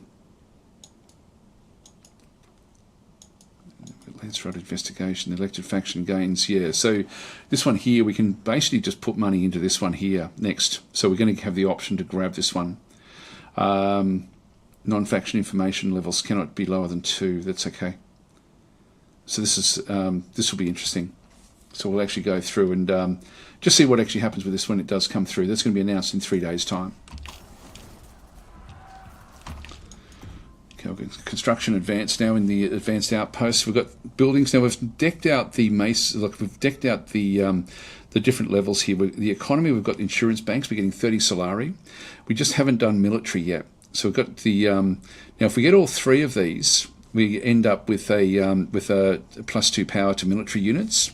Landslide investigation. The elected faction gains. Yeah. So this one here, we can basically just put money into this one here next. So we're going to have the option to grab this one. Non-faction information levels cannot be lower than 2. That's okay. So this will be interesting. So we'll actually go through and just see what actually happens with this when it does come through. That's going to be announced in 3 days' time. Okay, construction advanced now in the advanced outposts. We've got buildings now. We've decked out the mace. Look, we've decked out the different levels here. The economy. We've got insurance banks. We're getting 30 Solari. We just haven't done military yet. So we've got the now. If we get all 3 of these, we end up with a +2 power to military units.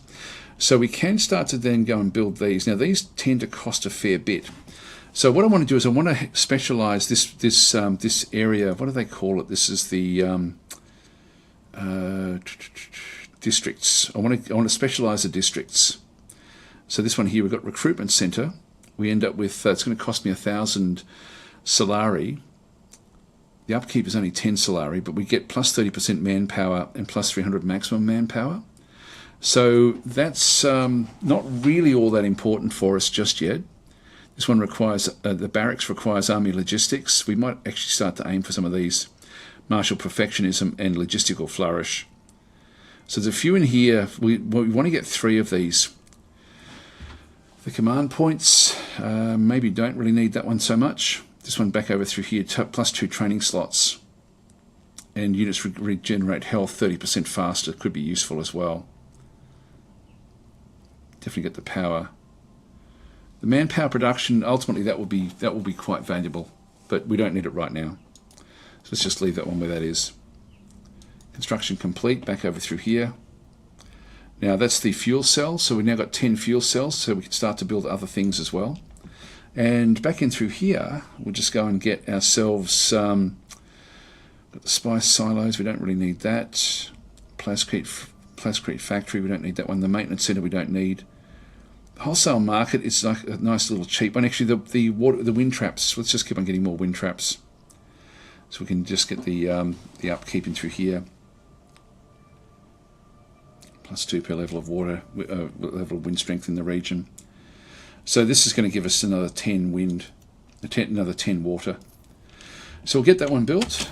So we can start to then go and build these. Now these tend to cost a fair bit. So what I want to do is I want to specialize this area. What do they call it? This is the districts. I want to specialize the districts. So this one here, we've got recruitment center. We end up with it's going to cost me 1,000 Solari. The upkeep is only 10 Solari, but we get plus 30% manpower and plus 300 maximum manpower. So that's not really all that important for us just yet. This one requires, the barracks requires army logistics. We might actually start to aim for some of these. Martial perfectionism and logistical flourish. So there's a few in here. We want to get 3 of these. The command points, maybe don't really need that one so much. This one back over through here, +2 training slots. And units regenerate health 30% faster. Could be useful as well. Definitely get the power. The manpower production, ultimately that will be quite valuable, but we don't need it right now. So let's just leave that one where that is. Construction complete, back over through here. Now that's the fuel cell, so we've now got 10 fuel cells, so we can start to build other things as well. And back in through here, we'll just go and get ourselves got the spice silos, we don't really need that. Plascrete factory, we don't need that one. The maintenance center we don't need. Wholesale market is like a nice little cheap one. Actually, the wind traps. Let's just keep on getting more wind traps, so we can just get the upkeep in through here. +2 per level of water, level of wind strength in the region. So this is going to give us another 10 wind, another 10 water. So we'll get that one built.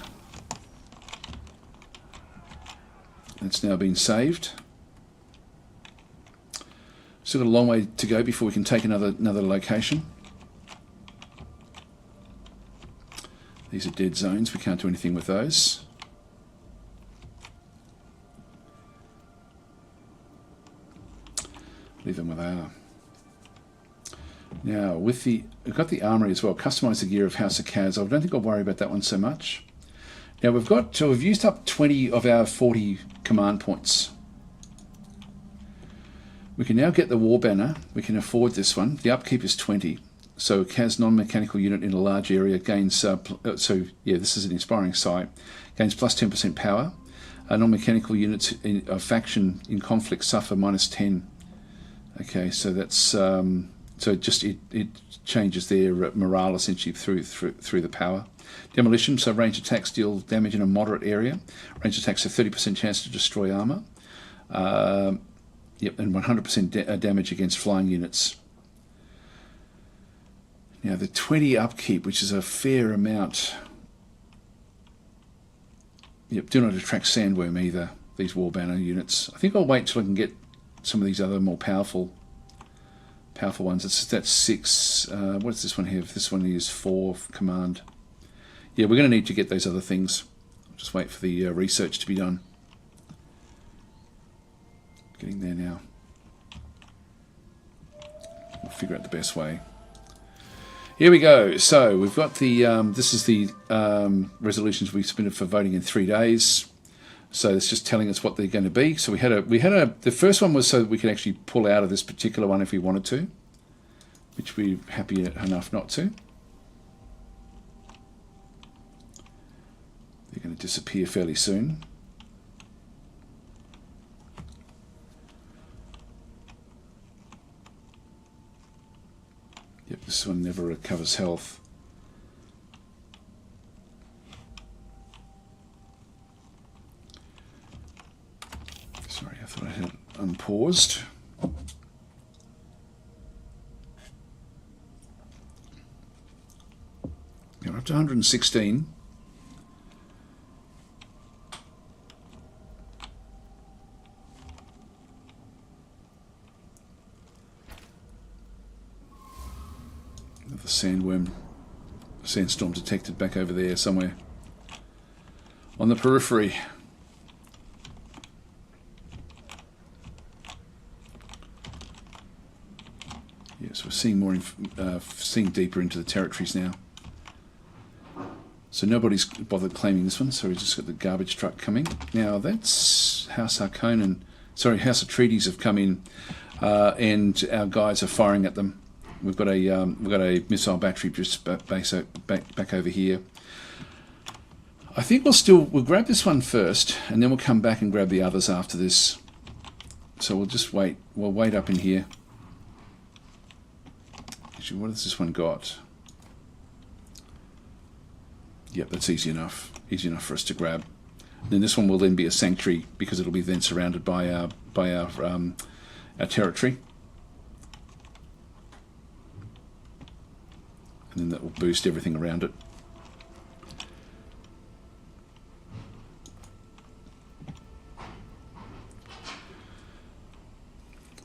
It's now been saved. Still got a long way to go before we can take another location. These are dead zones. We can't do anything with those. Leave them where they are. Now, we've got the armory as well. Customize the gear of House of Kaz. I don't think I'll worry about that one so much. Now we've used up 20 of our 40 command points. We can now get the war banner. We can afford this one. The upkeep is 20. So Kaz non-mechanical unit in a large area gains, this is an inspiring sight, gains plus 10% power. Non-mechanical units of faction in conflict suffer -10. Okay, so that's, it changes their morale essentially through the power. Demolition, so range attacks deal damage in a moderate area. Range attacks have 30% chance to destroy armor. And 100% damage against flying units. Now the 20 upkeep, which is a fair amount. Do not attract sandworm either, these war banner units. I think I'll wait till I can get some of these other more powerful ones. That's 6. What does this one have? This one is 4 command. Yeah, we're going to need to get those other things. Just wait for the research to be done. Getting there now. We'll figure out the best way. Here we go. So we've got the this is the resolutions we've submitted for voting in 3 days. So it's just telling us what they're going to be. So we had the first one was so that we could actually pull out of this particular one if we wanted to, which we're happy enough not to. They're going to disappear fairly soon. Yep, this one never recovers health. Sorry, I thought I had it unpaused. We're up to 116. Another sandstorm detected back over there somewhere on the periphery. Yes, we're seeing more, seeing deeper into the territories now. So nobody's bothered claiming this one, so we just got the garbage truck coming. Now that's House Harkonnen, sorry, House Atreides have come in, and our guys are firing at them. We've got a missile battery just back over here. I think we'll grab this one first, and then we'll come back and grab the others after this. So we'll just wait. We'll wait up in here. Actually, what has this one got? Yep, that's easy enough. Easy enough for us to grab. And then this one will then be a sanctuary because it'll be then surrounded by our territory. And then that will boost everything around it.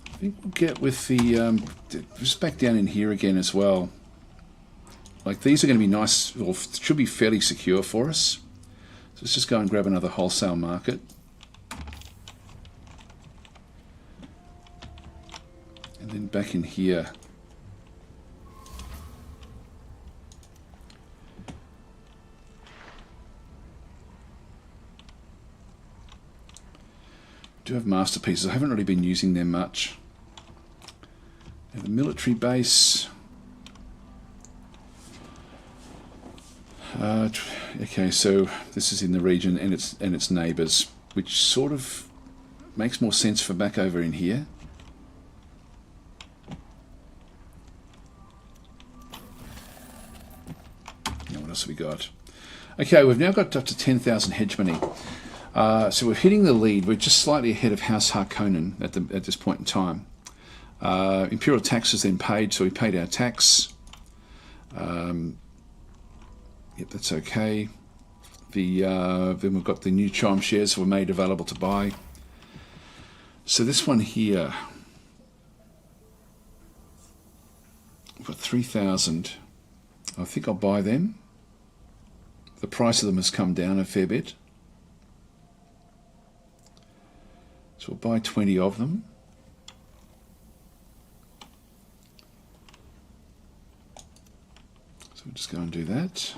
I think we'll get with the just back down in here again as well. Like these are going to be nice, or should be fairly secure for us. So let's just go and grab another wholesale market. And then back in here. Do have masterpieces. I haven't really been using them much. Now the military base. Okay, so this is in the region and its neighbours, which sort of makes more sense for back over in here. Now what else have we got? Okay, we've now got up to 10,000 hegemony. So we're hitting the lead. We're just slightly ahead of House Harkonnen at this point in time. Imperial tax is then paid, so we paid our tax. Yep, that's okay. Then we've got the new charm shares that were made available to buy. So this one here, we've got 3,000. I think I'll buy them. The price of them has come down a fair bit. So we'll buy 20 of them. So we'll just go and do that.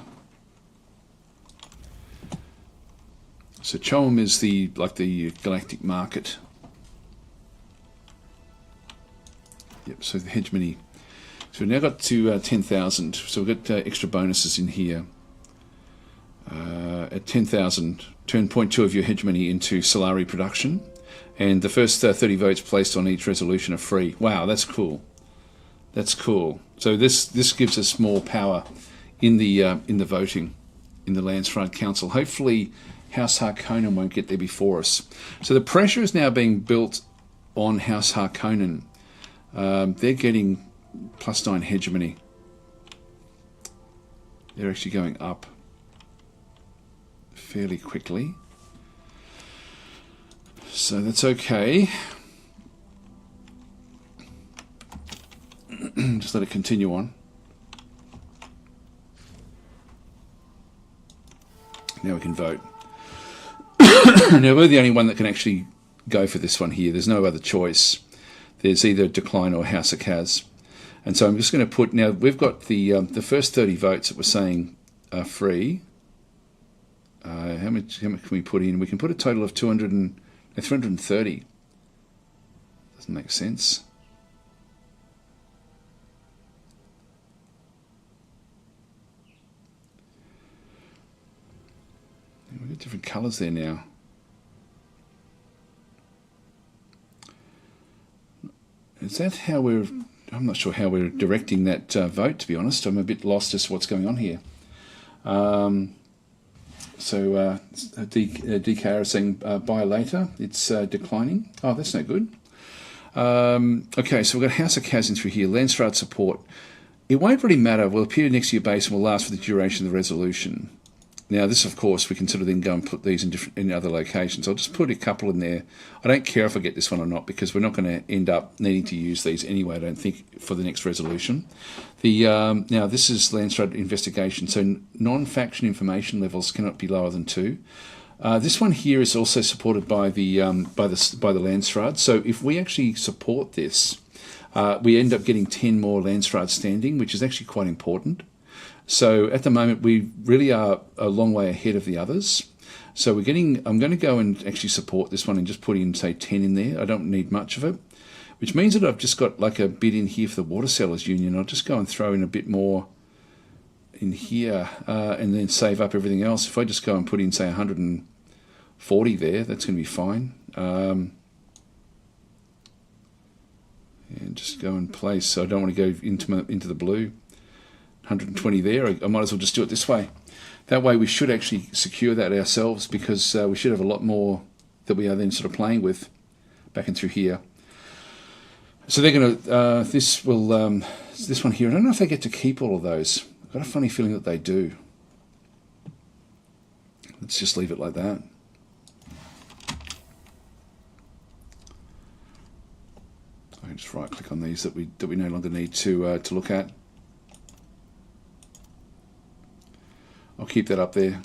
So Chom is the galactic market. Yep, so the hegemony. So we've now got to 10,000. So we've got extra bonuses in here. At 10,000, turn 0.2 of your hegemony into Solari production. And the first 30 votes placed on each resolution are free. Wow, that's cool. That's cool. So this gives us more power in the voting in the Landsfront Council. Hopefully House Harkonnen won't get there before us. So the pressure is now being built on House Harkonnen. They're getting +9 hegemony. They're actually going up fairly quickly. So that's okay. Just let it continue on. Now we can vote. Now we're the only one that can actually go for this one here. There's no other choice. There's either Decline or House of Kaz. And so I'm just going to put, now we've got the first 30 votes that we're saying are free. How much can we put in? We can put a total of 330. Doesn't make sense. colours there now. Is that how we're... I'm not sure how we're directing that vote, to be honest. I'm a bit lost as to what's going on here. DKR is saying buy later. It's declining. Oh, that's no good. Okay, so we've got House of Kaz in through here. Landstrad support. It won't really matter. Will appear next to your base and will last for the duration of the resolution. Now, this, of course, we can sort of then go and put these in other locations. I'll just put a couple in there. I don't care if I get this one or not, because we're not going to end up needing to use these anyway, I don't think, for the next resolution. Now, this is Landstrad investigation, so non-faction information levels cannot be lower than 2. This one here is also supported by the Landstrad. So if we actually support this, we end up getting 10 more Landstrad standing, which is actually quite important. So at the moment, we really are a long way ahead of the others. So I'm going to go and actually support this one and just put in, say, 10 in there. I don't need much of it, which means that I've just got like a bit in here for the Water Sellers Union. I'll just go and throw in a bit more in here and then save up everything else. If I just go and put in, say, 140 there, that's going to be fine. And just go and place. So I don't want to go into the blue. 120 there. I might as well just do it this way. That way we should actually secure that ourselves, because we should have a lot more that we are then sort of playing with back and through here. So they're going to, this one here, I don't know if they get to keep all of those. I've got a funny feeling that they do. Let's just leave it like that. I can just right click on these that we no longer need to look at. I'll keep that up there.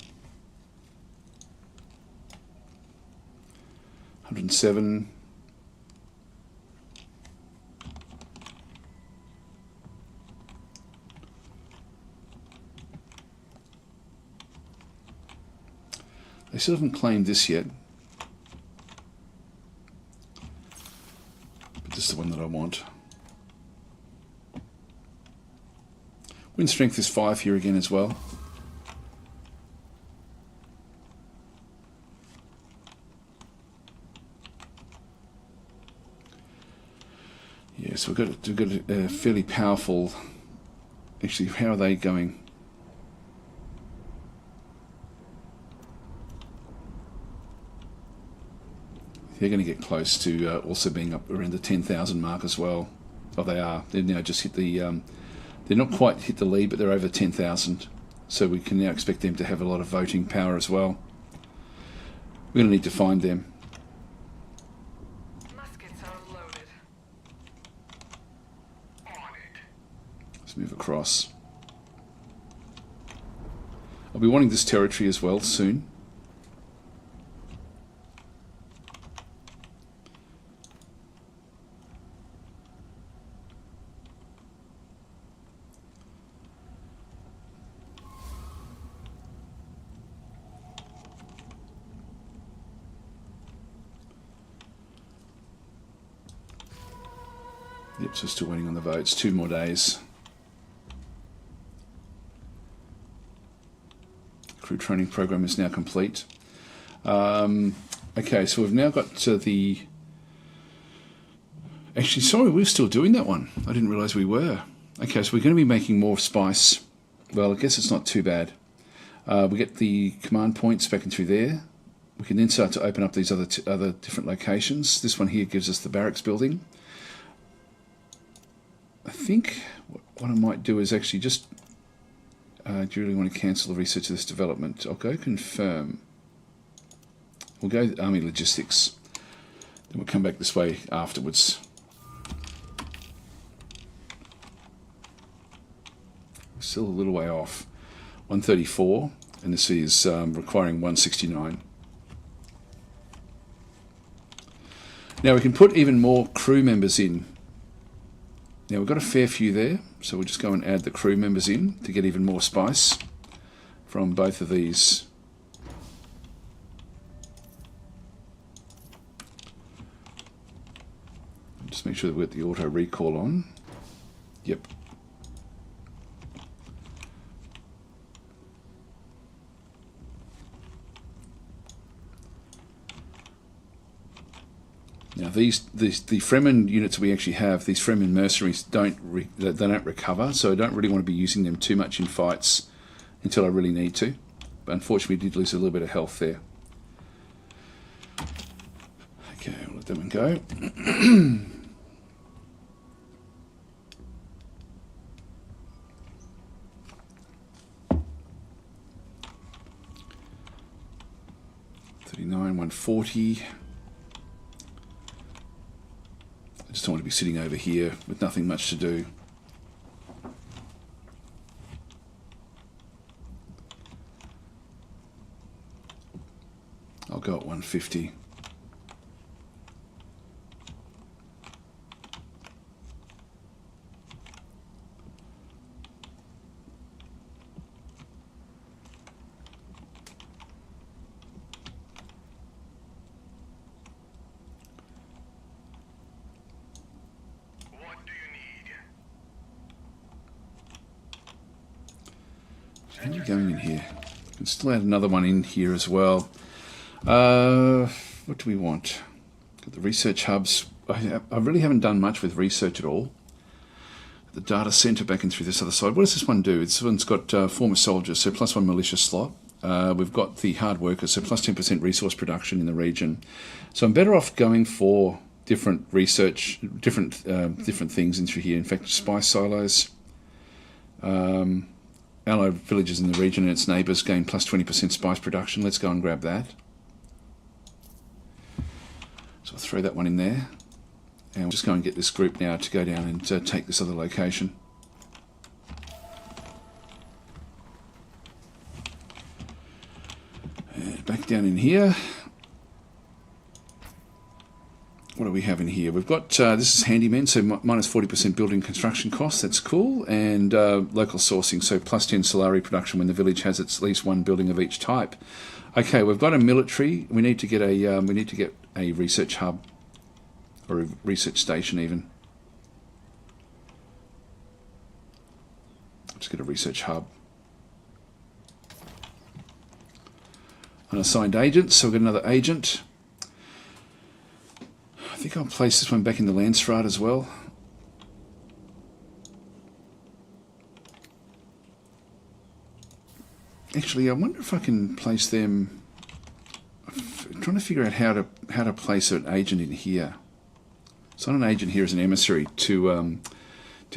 107. They still haven't claimed this yet. But this is the one that I want. Wind strength is 5 here again as well. Yes, we've got a fairly powerful... Actually, how are they going? They're going to get close to also being up around the 10,000 mark as well. Oh, they are. They've now just hit the... they're not quite hit the lead, but they're over 10,000. So we can now expect them to have a lot of voting power as well. We're going to need to find them. Let's move across. I'll be wanting this territory as well soon. Yep, so still waiting on the votes. 2 more days. Crew training program is now complete. Okay, so we've now got to the... Actually, sorry, we're still doing that one. I didn't realise we were. Okay, so we're going to be making more spice. Well, I guess it's not too bad. We get the command points back and through there. We can then start to open up these other different locations. This one here gives us the barracks building. I think what I might do is actually just... do you really want to cancel the research of this development? I'll go confirm. We'll go Army Logistics. Then we'll come back this way afterwards. We're still a little way off. 134, and this is requiring 169. Now we can put even more crew members in. Now we've got a fair few there, so we'll just go and add the crew members in to get even more spice from both of these. Just make sure that we've got the auto recall on. Yep. Now the Fremen units we actually have, these Fremen mercenaries they don't recover, so I don't really want to be using them too much in fights until I really need to. But unfortunately, we did lose a little bit of health there. Okay, I'll let that one go. $39, $140. I just don't want to be sitting over here with nothing much to do. I'll go at 150. How are you going in here? I can still add another one in here as well. What do we want? Got the research hubs. I really haven't done much with research at all. The data center back in through this other side. What does this one do? This one's got former soldiers, so +1 militia slot. We've got the hard workers, so +10% resource production in the region. So I'm better off going for different research, different things in through here. In fact, spice silos. Allied villages in the region and its neighbours gain +20% spice production. Let's go and grab that. So I'll throw that one in there. And we'll just go and get this group now to go down and take this other location. And back down in here. What do we have in here? We've got, this is handymen, so minus 40% building construction costs, that's cool, and local sourcing, so +10 Solari production when the village has at least one building of each type. Okay, we've got a military. We need to get a research hub, or a research station even. Let's get a research hub. Unassigned agents, so we've got another agent. I think I'll place this one back in the Landstrat as well. Actually, I wonder if I can place them. I'm trying to figure out how to place an agent in here. So an agent here is an emissary to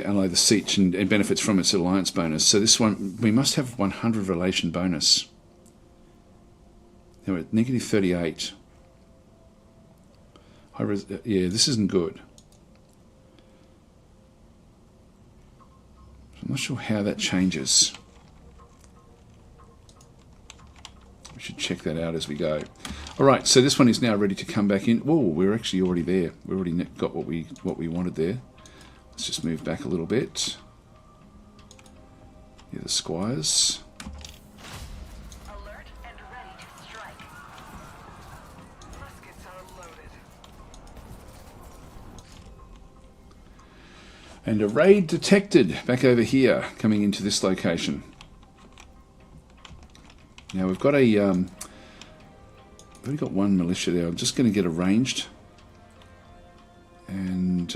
ally the Siege and benefits from its alliance bonus. So this one, we must have 100 relation bonus. Now we're at -38. Yeah, this isn't good. I'm not sure how that changes. We should check that out as we go. All right, so this one is now ready to come back in. Whoa, we're actually already there. We already got what we wanted there. Let's just move back a little bit. Yeah, the squires. Alert and ready to strike. Muskets are loaded. And a raid detected back over here, coming into this location. Now we've got we've only got one militia there. I'm just going to get arranged. And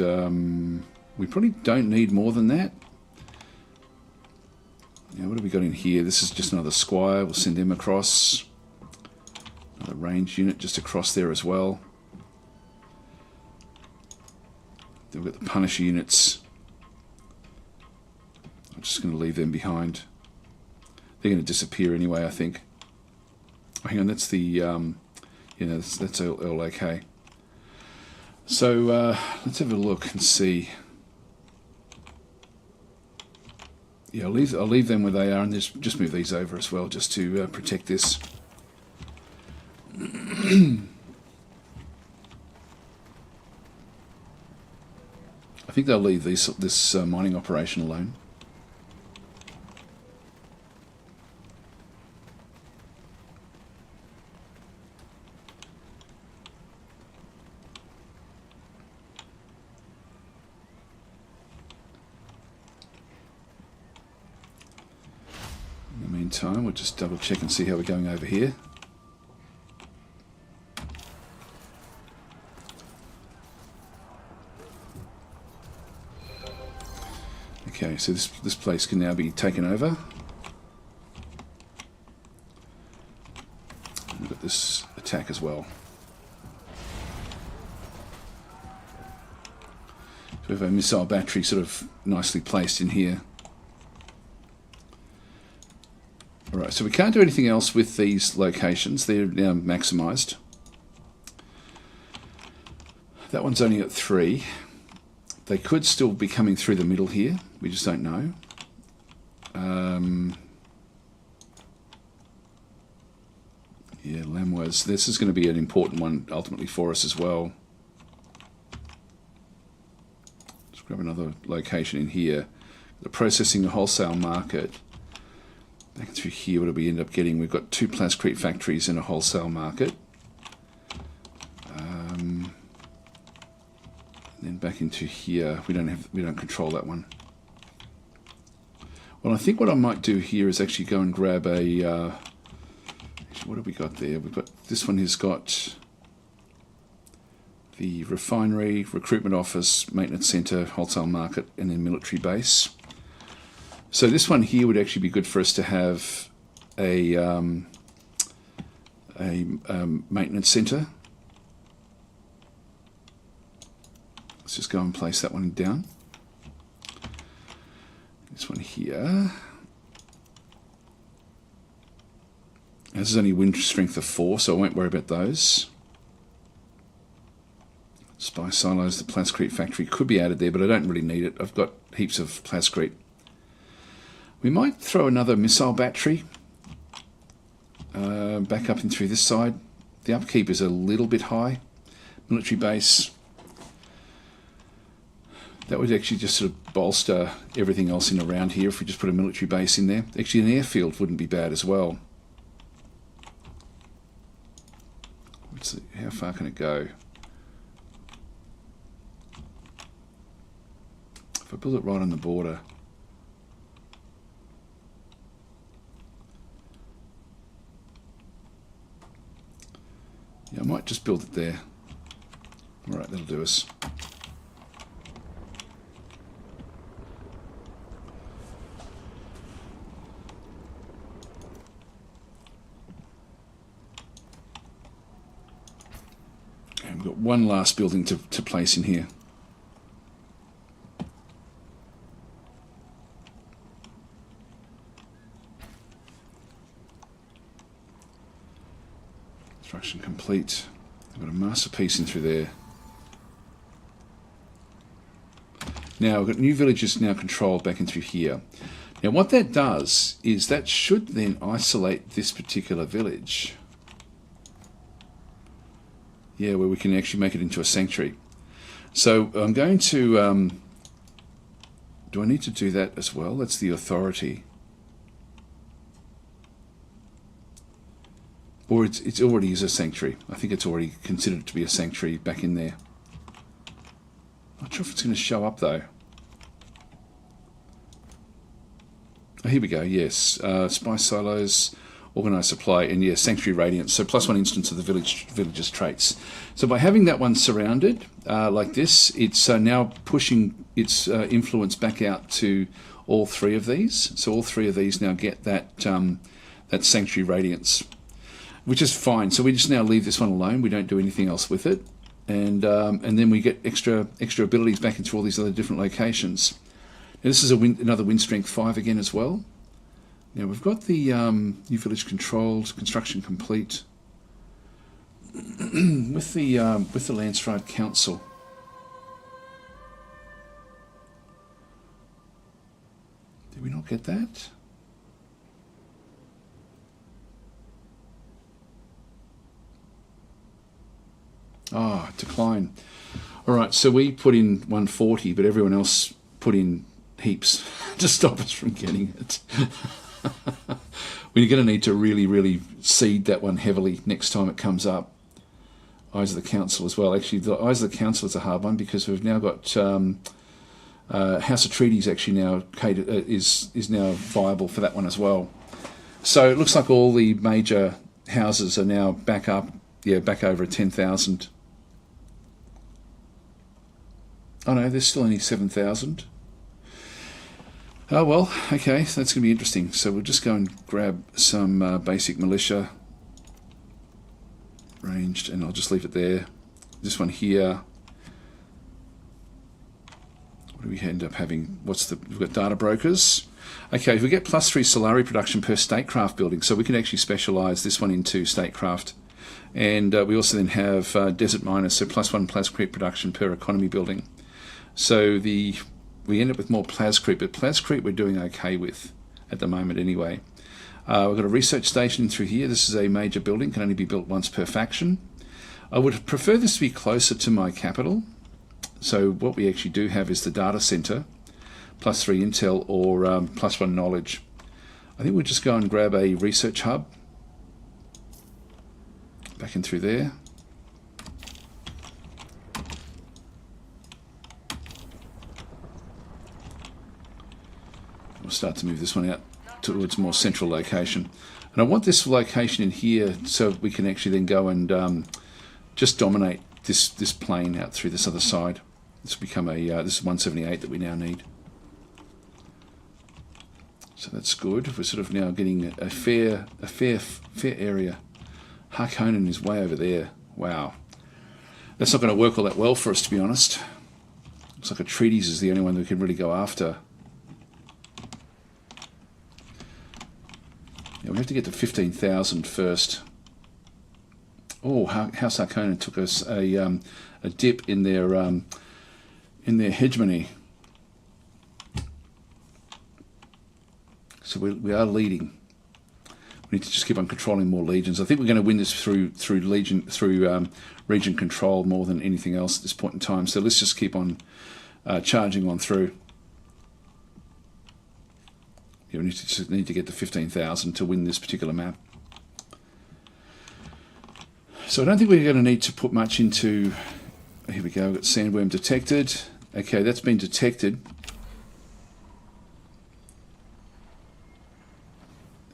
we probably don't need more than that. Now what have we got in here? This is just another squire. We'll send them across. Another range unit just across there as well. Then we've got the Punisher units. I'm just going to leave them behind. They're going to disappear anyway, I think. Oh, hang on, that's the, that's all okay. So let's have a look and see. Yeah, I'll leave them where they are, and just move these over as well, just to protect this. I think they'll leave this mining operation alone. Time we'll just double check and see how we're going over here. Okay, so this place can now be taken over. We've got this attack as well. So we have a missile battery sort of nicely placed in here. Alright, so we can't do anything else with these locations. They're now maximised. That one's only at 3. They could still be coming through the middle here. We just don't know. Yeah, Lamoise. This is going to be an important one ultimately for us as well. Let's grab another location in here. The processing and wholesale market. Back through here, what do we end up getting? We've got 2 plascrete factories and a wholesale market. Then back into here, we don't control that one. Well, I think what I might do here is actually go and grab a. What have we got there? We've got this one has got the refinery, recruitment office, maintenance centre, wholesale market, and then military base. So this one here would actually be good for us to have a maintenance centre. Let's just go and place that one down. This one here. This is only wind strength of 4, so I won't worry about those. Spy silos, the plascrete factory could be added there, but I don't really need it. I've got heaps of plascrete. We might throw another missile battery back up and through this side. The upkeep is a little bit high. Military base. That would actually just sort of bolster everything else in around here if we just put a military base in there. Actually, an airfield wouldn't be bad as well. Let's see, how far can it go? If I build it right on the border. Yeah, I might just build it there. Alright, that'll do us. And we've got one last building to place in here. Construction complete. We've got a masterpiece in through there. Now we've got new villages now controlled back in through here. Now what that does is that should then isolate this particular village. Yeah, where we can actually make it into a sanctuary. So I'm going to... do I need to do that as well? That's the authority. Or it's already is a sanctuary. I think it's already considered to be a sanctuary back in there. Not sure if it's going to show up though. Oh, here we go, yes. Spy silos, organised supply, and yeah, sanctuary radiance. So +1 instance of the village's traits. So by having that one surrounded like this, it's now pushing its influence back out to all 3 of these. So all 3 of these now get that that sanctuary radiance, which is fine. So we just now leave this one alone. We don't do anything else with it. And then we get extra abilities back into all these other different locations. Now this is another wind strength 5 again as well. Now we've got the new village controlled, construction complete. with the Landstride Council. Did we not get that? Ah, decline. All right, so we put in 140, but everyone else put in heaps to stop us from getting it. We're going to need to really, really seed that one heavily next time it comes up. Eyes of the Council as well. Actually, the Eyes of the Council is a hard one because we've now got House of Treaties actually now is now viable for that one as well. So it looks like all the major houses are now back up. Yeah, back over 10,000. Oh no, there's still only 7,000. Oh well, okay, so that's going to be interesting. So we'll just go and grab some basic militia ranged, and I'll just leave it there. This one here. What do we end up having? We've got data brokers. Okay, if we get +3 Solari production per statecraft building, so we can actually specialise this one into statecraft. And we also then have desert miners, so +1 plascrete production per economy building. So we end up with more plascrete, but plascrete we're doing okay with at the moment anyway. We've got a research station through here. This is a major building, can only be built once per faction. I would prefer this to be closer to my capital. So what we actually do have is the data center, +3 intel or +1 knowledge. I think we'll just go and grab a research hub. Back in through there. We'll start to move this one out towards a more central location. And I want this location in here so we can actually then go and just dominate this plane out through this other side. This will become this is 178 that we now need. So that's good. We're sort of now getting a fair area. Harkonnen is way over there. Wow. That's not going to work all that well for us, to be honest. Looks like Atreides is the only one that we can really go after. Yeah, we have to get to 15,000 first. Oh, House Harkonnen took us a dip in their hegemony. So we are leading. We need to just keep on controlling more legions. I think we're going to win this through region control more than anything else at this point in time. So let's just keep on charging on through. Yeah, we need to get to 15,000 to win this particular map. So I don't think we're going to need to put much into. Here we go. We've got sandworm detected. Okay, that's been detected.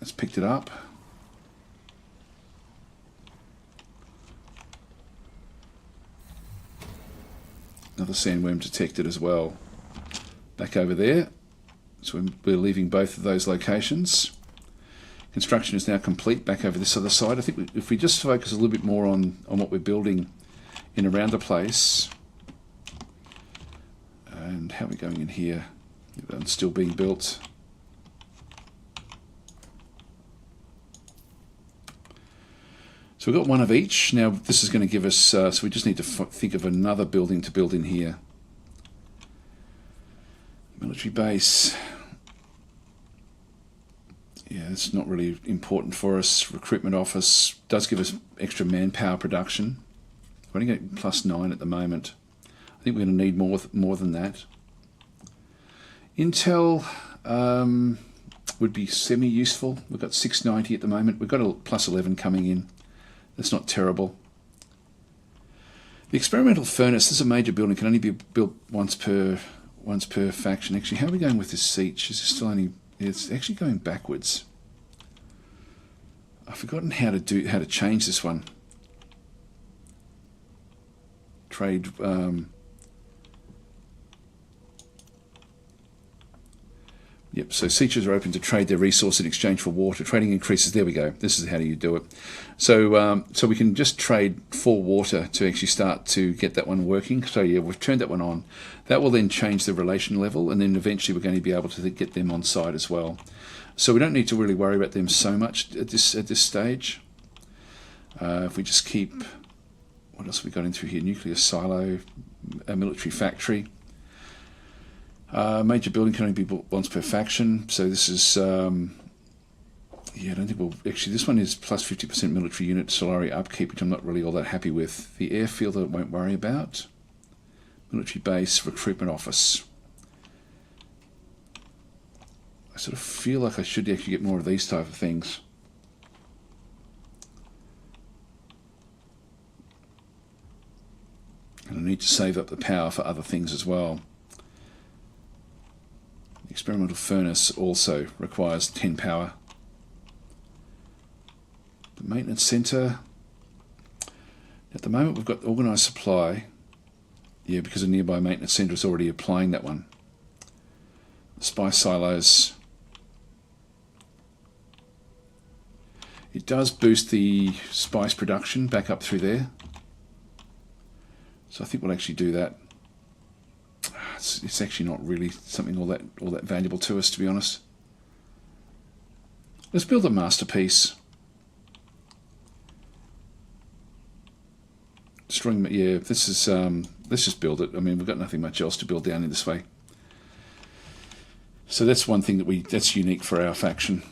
Let's picked it up. Another sandworm detected as well. Back over there. So we're leaving both of those locations. Construction is now complete back over this other side. I think if we just focus a little bit more on what we're building in around the place. And how are we going in here? It's still being built. So we've got one of each. Now this is going to give us, so we just need to think of another building to build in here. Military base. Yeah, it's not really important for us. Recruitment office does give us extra manpower production. We're only getting +9 at the moment. I think we're going to need more than that. Intel would be semi-useful. We've got 690 at the moment. We've got a +11 coming in. That's not terrible. The experimental furnace, this is a major building, can only be built once per faction. Actually, how are we going with this siege? Is this still only? It's actually going backwards. I've forgotten how to change this one. Trade. Yep, so sieges are open to trade their resource in exchange for water. Trading increases. There we go. This is how you do it. So so we can just trade for water to actually start to get that one working. So yeah, we've turned that one on. That will then change the relation level, and then eventually we're going to be able to get them on side as well. So we don't need to really worry about them so much at this stage. If we just keep, what else have we got in through here? Nuclear silo, a military factory. Major building can only be built once per faction, so this is, yeah, I don't think we'll, actually this one is plus 50% military unit Solari upkeep, which I'm not really all that happy with. The airfield I won't worry about. Military base, recruitment office. I sort of feel like I should actually get more of these type of things. And I need to save up the power for other things as well. The experimental furnace also requires 10 power. The maintenance centre. At the moment we've got organised supply. Yeah, because a nearby maintenance centre is already applying that one. spice silos. It does boost the spice production back up through there. So I think we'll actually do that. It's actually not really something all that valuable to us, to be honest. Let's build a masterpiece. Destroying, yeah. This is let's just build it. I mean, we've got nothing much else to build down in this way. So that's one thing that's unique for our faction.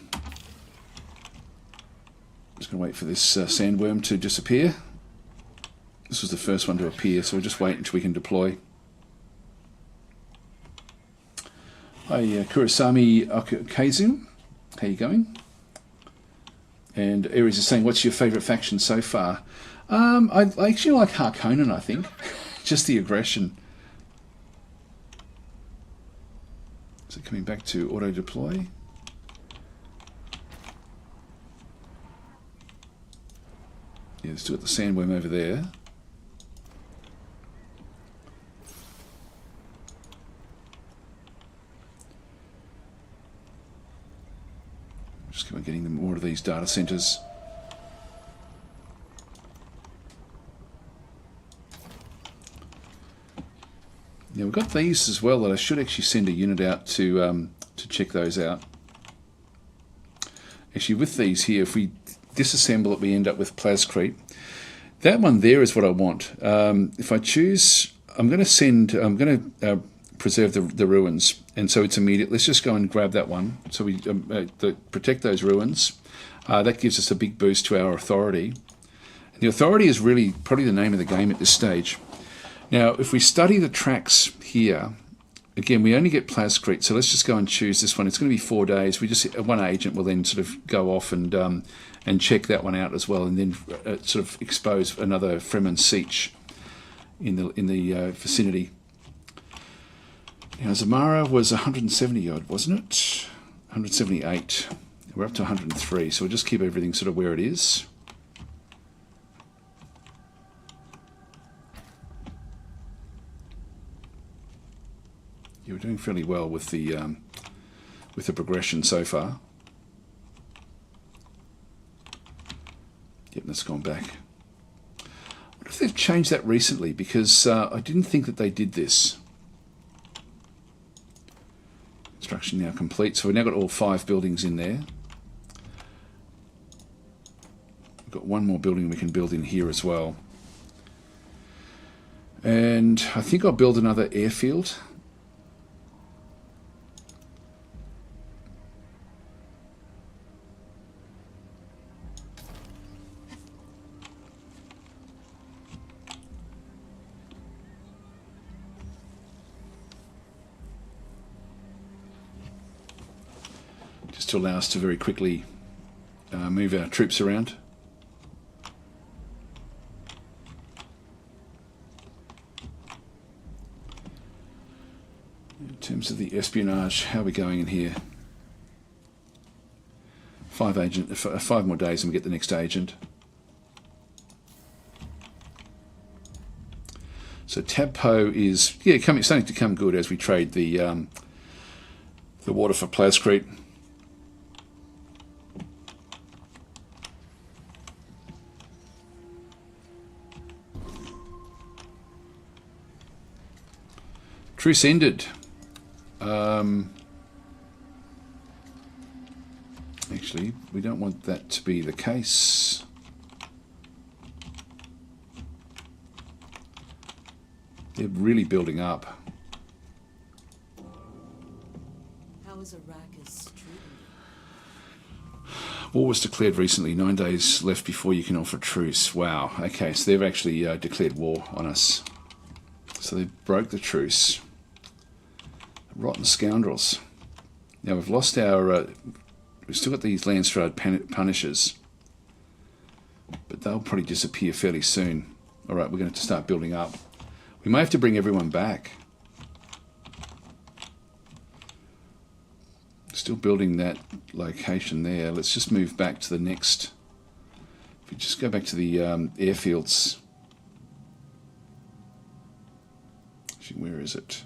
Just gonna wait for this sandworm to disappear. This was the first one to appear, so we'll just wait until we can deploy. Hi, Kurosami Okazu. How you going? And Aries is saying, what's your favourite faction so far? I actually like Harkonnen, I think. Just the aggression. So coming back to auto-deploy. Yeah, let's do it the sandworm over there. Just keep on getting them more of these data centers. Yeah, we've got these as well that I should actually send a unit out to check those out. Actually, with these here, if we disassemble it, we end up with plascrete. That one there is what I want. If I choose, I'm going to preserve the ruins, and so it's immediate. Let's just go and grab that one. So we protect those ruins. That gives us a big boost to our authority. And the authority is really probably the name of the game at this stage. Now, if we study the tracks here, again, we only get plascrete, so let's just go and choose this one. It's going to be 4 days. One agent will then sort of go off and check that one out as well, and then sort of expose another Fremen siege in the vicinity. Now, Zamara was 170 odd, wasn't it? 178. We're up to 103, so we'll just keep everything sort of where it is. Yeah, we're doing fairly well with the progression so far. Yep, that's gone back. I wonder if they've changed that recently, because I didn't think that they did this. Construction now complete, so we've now got all 5 buildings in there. We've got one more building we can build in here as well. And I think I'll build another airfield. To allow us to very quickly move our troops around. In terms of the espionage, how are we going in here? 5 more days and we get the next agent. So Tabpo is starting to come good as we trade the water for plascrete. Truce ended. Actually, we don't want that to be the case. They're really building up. How is Arrakis treated? War was declared recently. 9 days left before you can offer truce. Wow. Okay, so they've actually declared war on us. So they broke the truce. Rotten scoundrels. Now we've lost our... we've still got these Landstrad Punishers. But they'll probably disappear fairly soon. Alright, we're going to have to start building up. We may have to bring everyone back. Still building that location there. Let's just move back to the next... If we just go back to the airfields... Actually, where is it?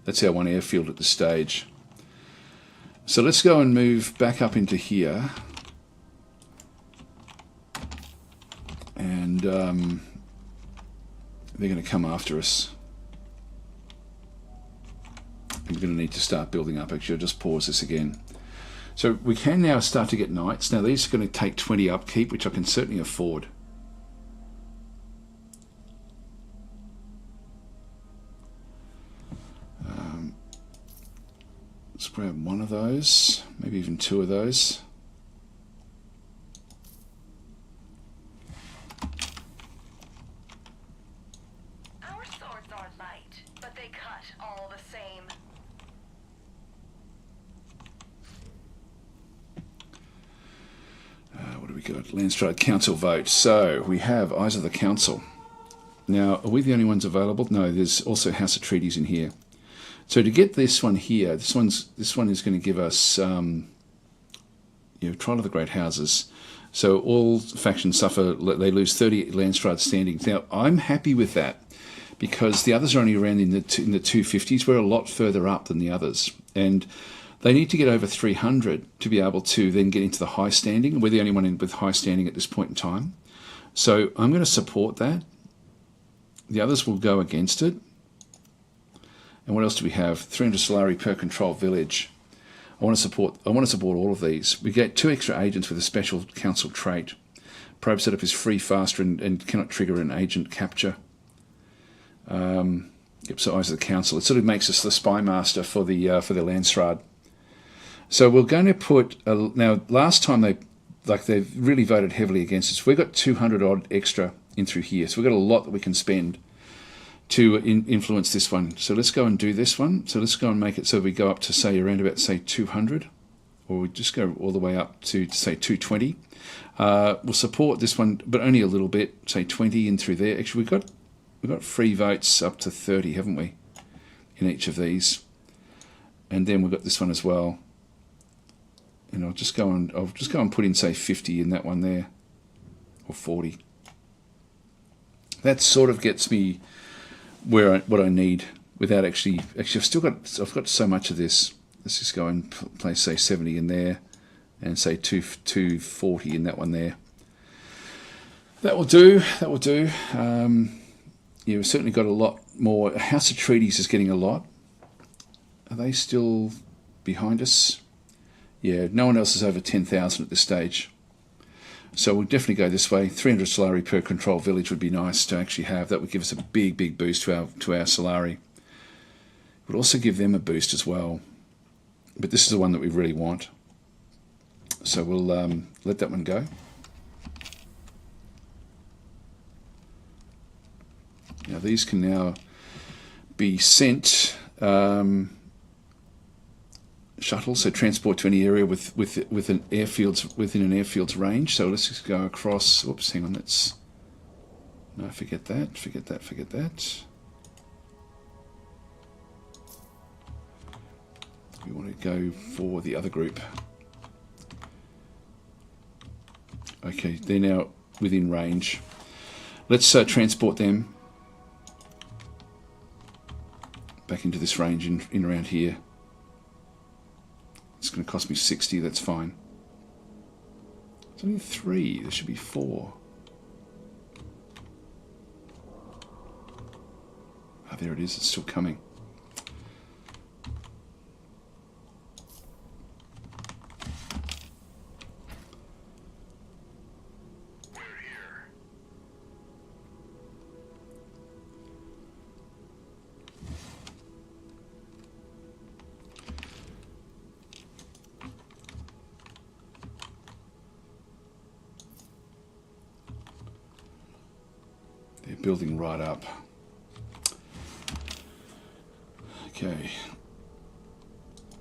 That's our one airfield at this stage. So let's go and move back up into here. And they're going to come after us. We're going to need to start building up. Actually, I'll just pause this again. So we can now start to get knights. Now these are going to take 20 upkeep, which I can certainly afford. Let's grab one of those, maybe even two of those. Our swords are light, but they cut all the same. What do we got? Landstride Council vote. So we have Eyes of the Council. Now, are we the only ones available? No, there's also House of Treaties in here. So to get this one here, this one is going to give us Trial of the Great Houses. So all factions suffer, they lose 30 Landstride standings. Now, I'm happy with that because the others are only around in the 250s. We're a lot further up than the others. And they need to get over 300 to be able to then get into the high standing. We're the only one with high standing at this point in time. So I'm going to support that. The others will go against it. And what else do we have? 300 Solari per control village. I want to support all of these. We get 2 extra agents with a special council trait. Probe setup is free, faster, and cannot trigger an agent capture. So Eyes of the Council. It sort of makes us the spy master for the Landstrad. So we're going to put now. Last time they've really voted heavily against us. We've got 200 odd extra in through here, so we've got a lot that we can spend to influence this one. So let's go and do this one. So let's go and make it so we go up to say around about say 200, or we just go all the way up to say 220. We'll support this one, but only a little bit. Say 20 in through there. Actually, we've got free votes up to 30, haven't we? In each of these, and then we've got this one as well. And I'll just go and put in say 50 in that one there, or 40. That sort of gets me what I need without actually I've got so much of this. Let's just go and place say 70 in there and say 240 in that one there. That will do. We've certainly got a lot more. House of Treaties is getting a lot. Are they still behind us? Yeah, no one else is over 10,000 at this stage. So we'll definitely go this way. 300 Solari per control village would be nice to actually have. That would give us a big boost to our Solari. It would also give them a boost as well. But this is the one that we really want. So we'll let that one go. Now these can now be sent shuttle, so transport to any area within an airfield's range. So let's just go across. Oops, hang on. Forget that. We want to go for the other group. Okay, they're now within range. Let's transport them back into this range in around here. It's going to cost me 60, that's fine. It's only 3, there should be 4. Ah, there it is, it's still coming. We're here. They're building right up. Okay.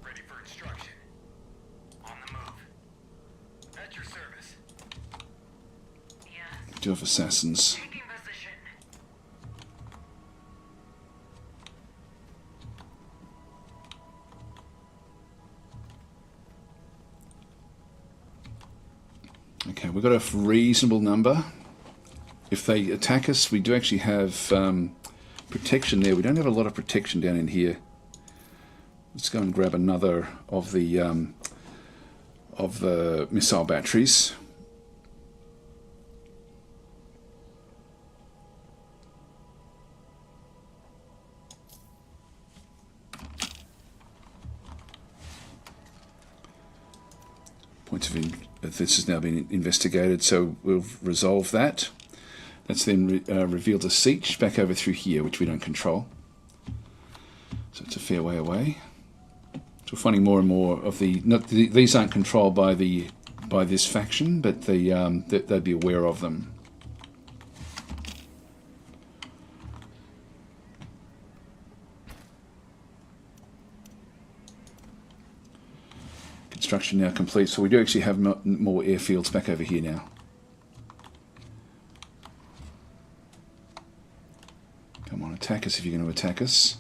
Ready for instruction. On the move. At your service. Yes. Do have assassins. Taking position. Okay, we've got a reasonable number. If they attack us, we do actually have protection there. We don't have a lot of protection down in here. Let's go and grab another of the missile batteries. Points of this has now been investigated, so we'll resolve that. Let's then reveal the siege back over through here, which we don't control. So it's a fair way away. So we're finding more and more of these aren't controlled by this faction, but they'd be aware of them. Construction now complete, so we do actually have more airfields back over here now. Come on, attack us if you're going to attack us.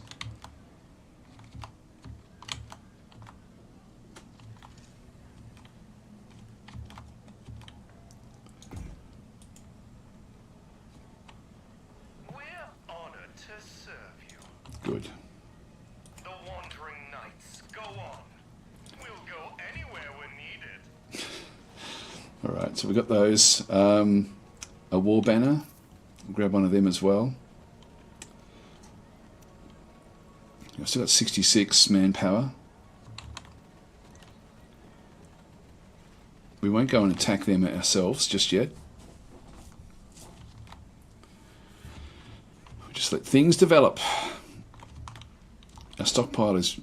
We're honored to serve you. Good. The wandering knights, go on. We'll go anywhere we're needed. Alright, so we've got those. A war banner. We'll grab one of them as well. I've still got 66 manpower. We won't go and attack them ourselves just yet. We'll just let things develop. Our stockpile is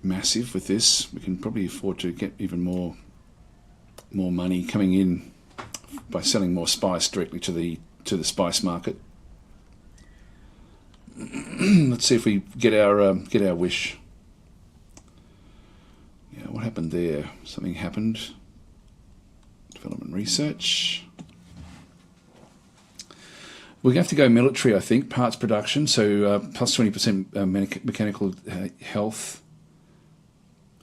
massive with this. We can probably afford to get even more money coming in by selling more spice directly to the spice market. Let's see if we get our wish. Yeah, what happened there? Something happened. Development research. We're going to have to go military, I think. Parts production, so plus 20% mechanical health.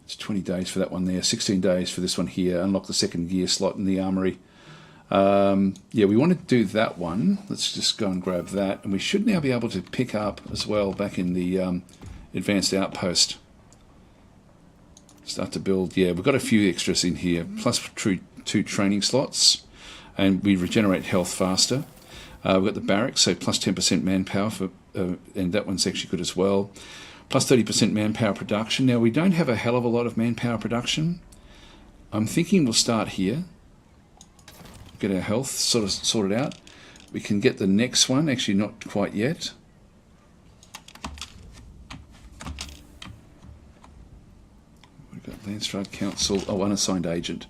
It's 20 days for that one there. 16 days for this one here. Unlock the second gear slot in the armory. Yeah, we want to do that one. Let's just go and grab that, and we should now be able to pick up as well back in the advanced outpost. Start to build. Yeah, we've got a few extras in here, plus two training slots, and we regenerate health faster. We've got the barracks, so plus 10% manpower for, and that one's actually good as well. Plus 30% manpower production. Now we don't have a hell of a lot of manpower production. I'm thinking we'll start here. Get our health sort of sorted out. We can get the next one, actually not quite yet. We've got Landstride Council, unassigned agent.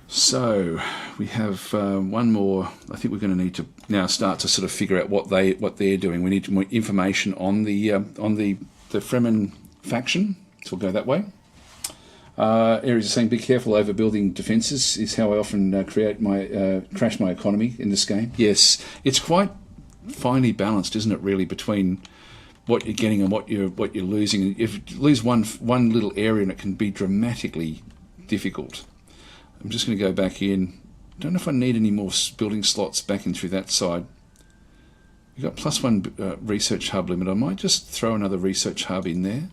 So we have one more. I think we're going to need to now start to sort of figure out what they're doing. We need more information on the Fremen faction, so we'll go that way. Areas are saying, be careful over building defences is how I often crash my economy in this game. Yes, it's quite finely balanced, isn't it, really, between what you're getting and what you're losing. If you lose one little area, and it can be dramatically difficult. I'm just going to go back in. Don't know if I need any more building slots back in through that side. We've got +1 research hub limit. I might just throw another research hub in there,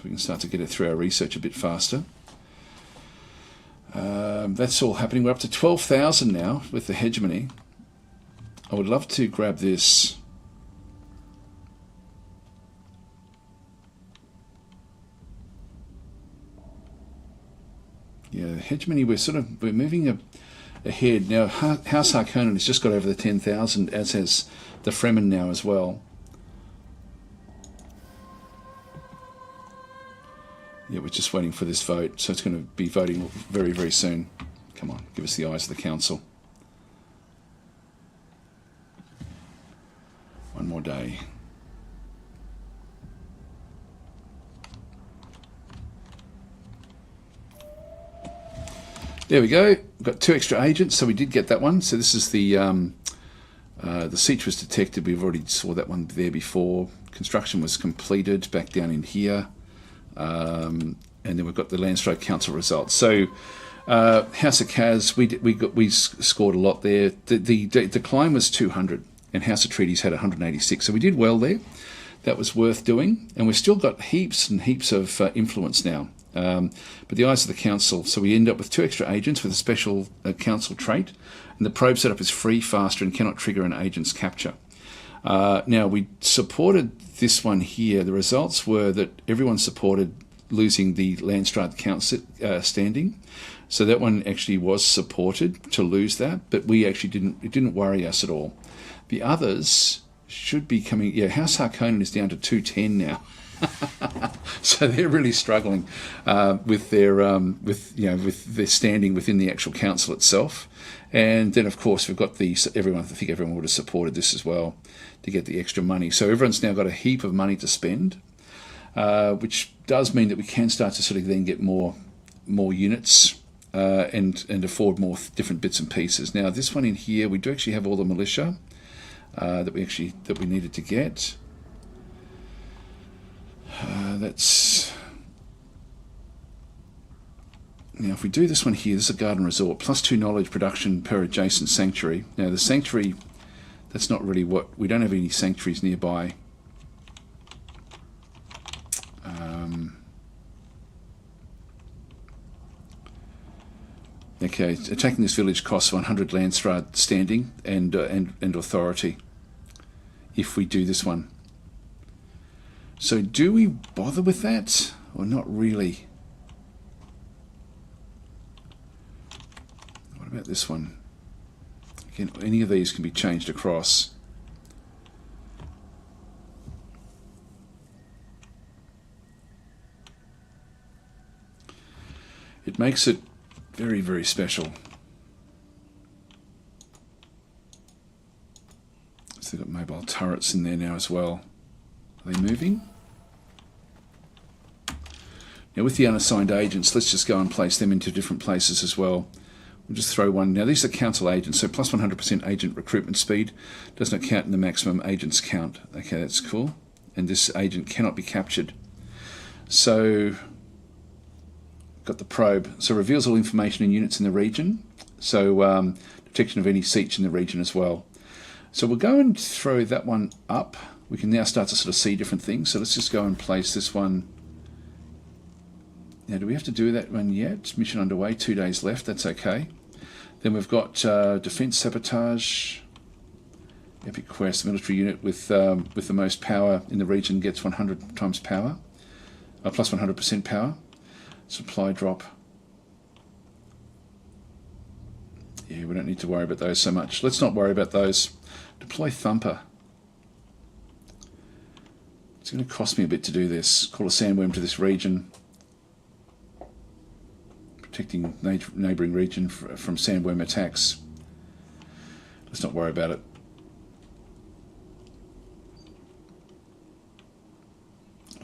we can start to get it through our research a bit faster. That's all happening. We're up to 12,000 now with the hegemony. I would love to grab this. Yeah, hegemony, we're moving ahead. Now, House Harkonnen has just got over the 10,000, as has the Fremen now as well. Yeah, we're just waiting for this vote, so it's going to be voting very, very soon. Come on, give us the eyes of the council. One more day. There we go. We've got 2 extra agents, so we did get that one. So this is the siege was detected. We've already saw that one there before. Construction was completed back down in here. And then we've got the Landstride Council results. So House of Kaz, we scored a lot there. The decline was 200, and House of Treaties had 186. So we did well there. that was worth doing, and we've still got heaps and heaps of influence now. But the eyes of the council, so we end up with 2 extra agents with a special council trait, and the probe setup is free, faster, and cannot trigger an agent's capture. Now, we supported this one here. The results were that everyone supported losing the Landstrad council standing. So that one actually was supported to lose that, but we actually it didn't worry us at all. The others should be coming. Yeah, House Harkonnen is down to 210 now. So they're really struggling with their standing within the actual council itself. And then, of course, we've got everyone. I think everyone would have supported this as well to get the extra money. So everyone's now got a heap of money to spend, which does mean that we can start to sort of then get more units and afford more different bits and pieces. Now, this one in here, we do actually have all the militia that we needed to get. Now, if we do this one here, this is a garden resort, +2 knowledge production per adjacent sanctuary. Now, the sanctuary, that's not really we don't have any sanctuaries nearby. Okay, attacking this village costs 100 Landstrad standing and authority if we do this one. So do we bother with that, or not really? What about this one? Again, any of these can be changed across. It makes it very, very special. So they've got mobile turrets in there now as well. Are they moving? Now with the unassigned agents, let's just go and place them into different places as well. We'll just throw one. Now these are council agents, so plus 100% agent recruitment speed. Does not count in the maximum agents count. Okay, that's cool. And this agent cannot be captured. So, got the probe. So reveals all information and units in the region. So detection of any siege in the region as well. So we'll go and throw that one up. We can now start to sort of see different things. So let's just go and place this one. Now, do we have to do that one yet? Mission underway, 2 days left. That's okay. Then we've got defense sabotage, epic quest, military unit with the most power in the region gets 100 times power, plus 100% power. Supply drop. Yeah, we don't need to worry about those so much. Let's not worry about those. Deploy Thumper. It's going to cost me a bit to do this. Call a sandworm to this region. Protecting neighbouring region from sandworm attacks. Let's not worry about it.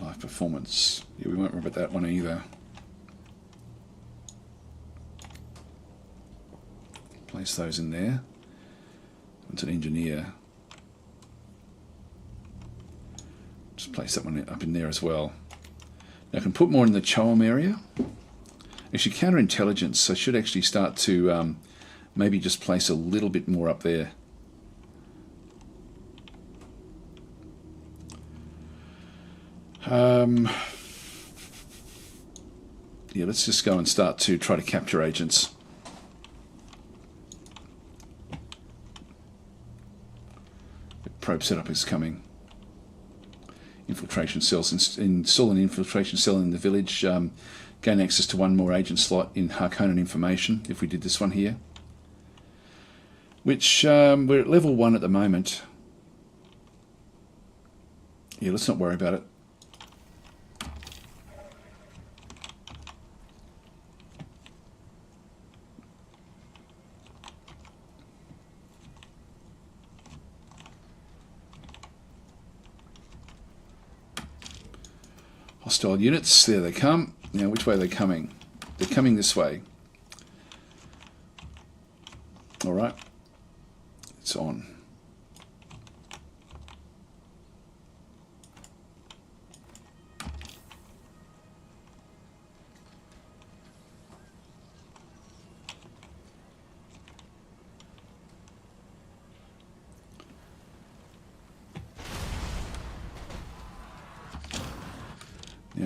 Live performance. Yeah, we won't worry about that one either. Place those in there. It's an engineer. Just place that one up in there as well. Now I can put more in the Choam area. Actually, counterintelligence, so I should actually start to maybe just place a little bit more up there. Yeah, let's just go and start to try to capture agents. The probe setup is coming. Infiltration cells. Install an infiltration cell in the village. Gain access to one more agent slot in Harkonnen information if we did this one here. Which we're at level 1 at the moment. Yeah, let's not worry about it. Hostile units, there they come. Now, which way are they coming? They're coming this way. All right, it's on.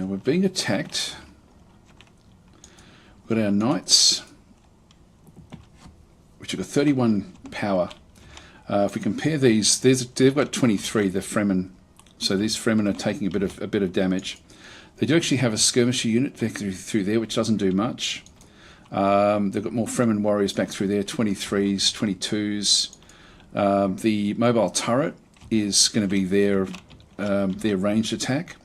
Now we're being attacked. We've got our knights, which have got 31 power. If we compare these, they've got 23. The Fremen, so these Fremen are taking a bit of damage. They do actually have a skirmisher unit through there, which doesn't do much. They've got more Fremen warriors back through there, 23s, 22s. The mobile turret is going to be their ranged attack.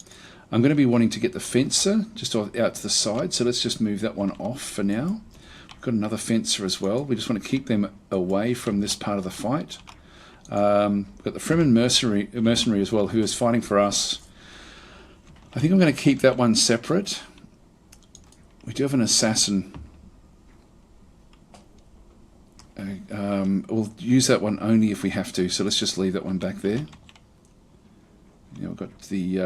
I'm going to be wanting to get the fencer just out to the side, so let's just move that one off for now. We've got another fencer as well. We just want to keep them away from this part of the fight. We've got the Fremen mercenary as well, who is fighting for us. I think I'm going to keep that one separate. We do have an assassin. We'll use that one only if we have to, so let's just leave that one back there. We've got the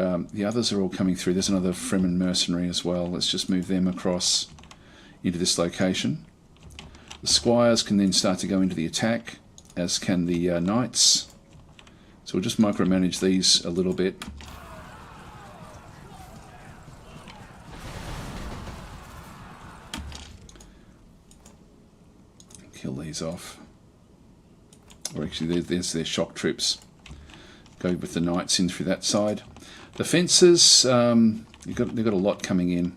others are all coming through. There's another Fremen mercenary as well. Let's just move them across into this location. The squires can then start to go into the attack, as can the knights. So we'll just micromanage these a little bit. Kill these off. Or actually, there's their shock troops. Go with the knights in through that side. The fences, they've got a lot coming in.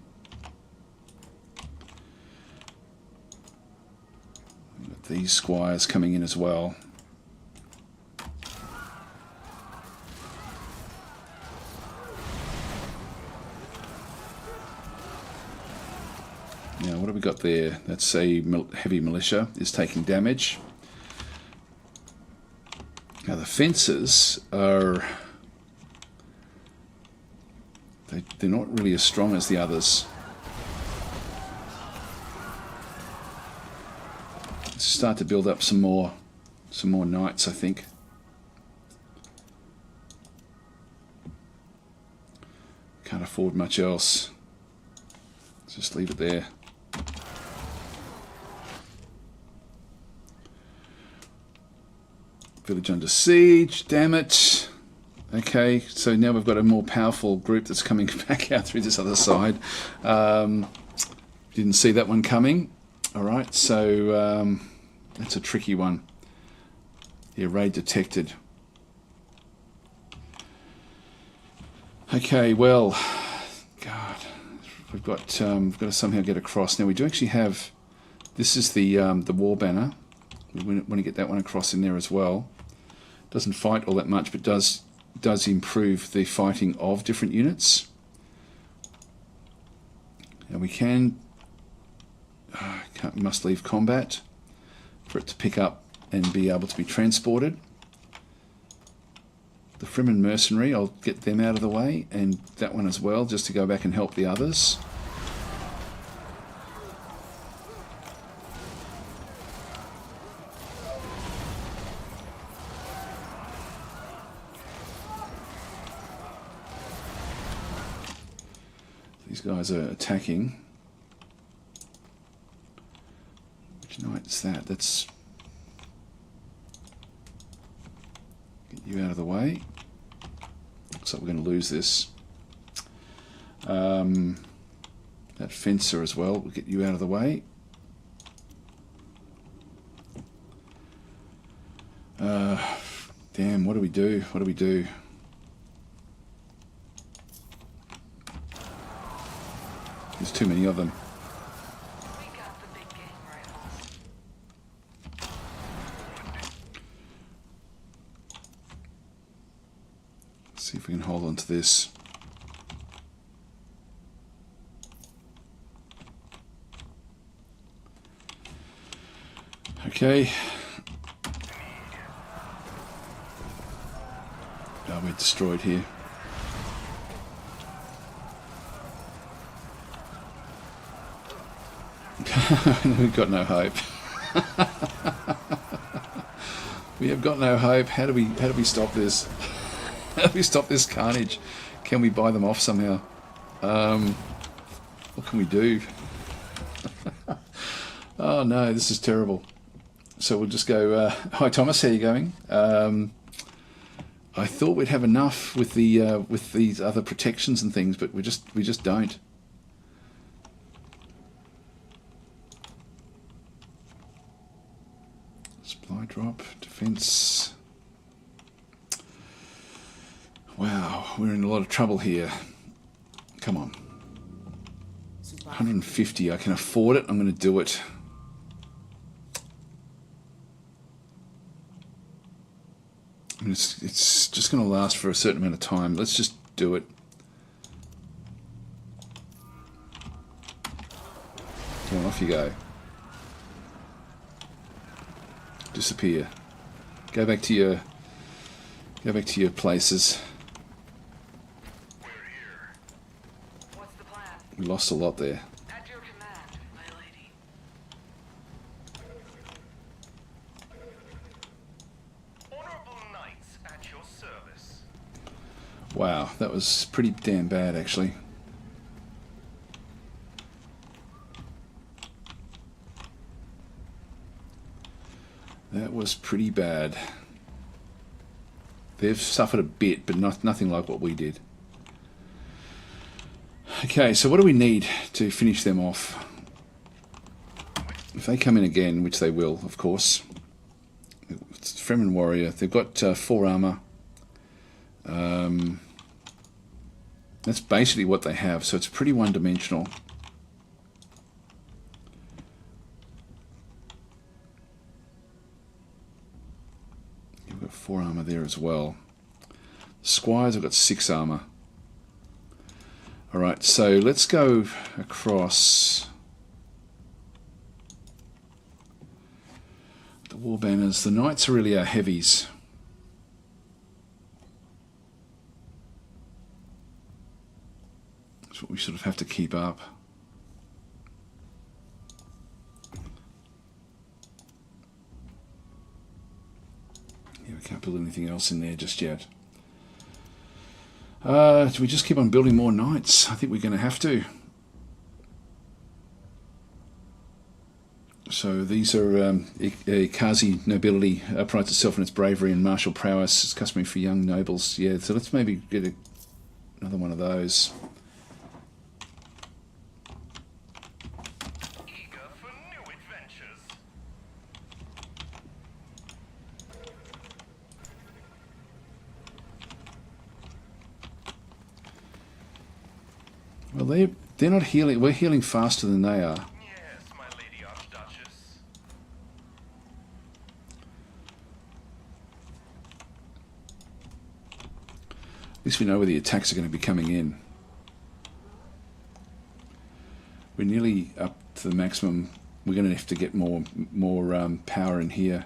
We've got these squires coming in as well. Now, what have we got there? That's a heavy militia is taking damage. Now the fences are, they're not really as strong as the others. Let's start to build up some more knights, I think. Can't afford much else. Let's just leave it there. Village under siege, damn it. Okay, so now we've got a more powerful group that's coming back out through this other side. Didn't see that one coming. Alright, so that's a tricky one. Yeah, raid detected. Okay, well, God, we've got to somehow get across. Now we do actually have, this is the war banner. We want to get that one across in there as well. Doesn't fight all that much, but does improve the fighting of different units. And we must leave combat for it to pick up and be able to be transported. The Fremen mercenary, I'll get them out of the way, and that one as well, just to go back and help the others. These guys are attacking. Which knight's that? That's... Get you out of the way. Looks like we're going to lose this. That fencer as well. We'll get you out of the way. Damn, what do we do? What do we do? There's too many of them. We got the big game right. Let's see if we can hold on to this. Okay. Oh, we're destroyed here. We've got no hope. We have got no hope. How do we stop this? How do we stop this carnage? Can we buy them off somehow? What can we do? Oh no, this is terrible. So we'll just go, hi Thomas, how are you going? I thought we'd have enough with the with these other protections and things, but we just don't. Supply drop, defense. Wow, we're in a lot of trouble here. Come on. 150, I can afford it. I'm going to do it. And it's just going to last for a certain amount of time. Let's just do it. Come on, off you go. Disappear. Go back to your places. What's the plan? We lost a lot there. At your command, my lady. Honorable knights at your service. Wow, that was pretty damn bad, actually. That was pretty bad. They've suffered a bit, but nothing like what we did. Okay, so what do we need to finish them off? If they come in again, which they will, of course. It's Fremen Warrior. They've got 4 armor. That's basically what they have, so it's pretty one-dimensional. You've got 4 armor there as well. Squires have got 6 armor. Alright, so let's go across the war banners. The knights are really our heavies. That's what we sort of have to keep up. Yeah, we can't build anything else in there just yet. Do we just keep on building more knights? I think we're going to have to. So these are Kazi nobility prides itself in its bravery and martial prowess. It's customary for young nobles. Yeah, so let's maybe get another one of those. Eager for new adventures. Well, they're not healing. We're healing faster than they are. Yes, my lady Archduchess. At least we know where the attacks are going to be coming in. We're nearly up to the maximum. We're going to have to get more power in here.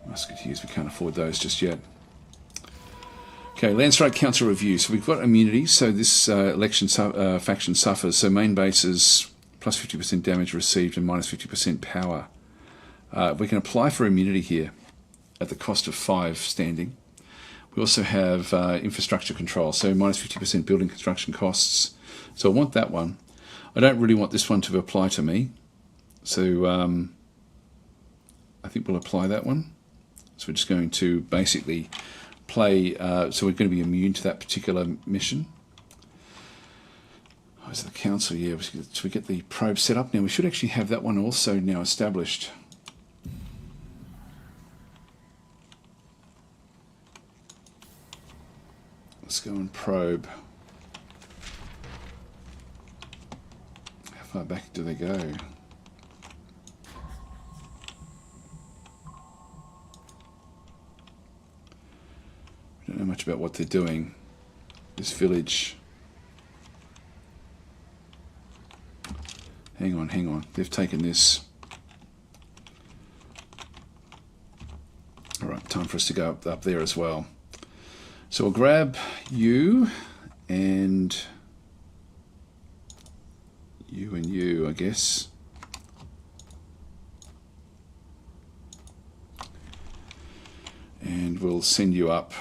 Musketeers, we can't afford those just yet. Okay, Landstrike Council review. So we've got immunities. So this election faction suffers. So main base is plus 50% damage received and minus 50% power. We can apply for immunity here at the cost of 5 standing. We also have infrastructure control. So minus 50% building construction costs. So I want that one. I don't really want this one to apply to me. So I think we'll apply that one. So we're just going to basically play, so we're going to be immune to that particular mission. Oh, is the council? Yeah, so we get the probe set up now. We should actually have that one also now established. Let's go and probe. How far back do they go? I don't know much about what they're doing. This village. Hang on. They've taken this. Alright, time for us to go up there as well. So we'll grab you and you, I guess. And we'll send you up.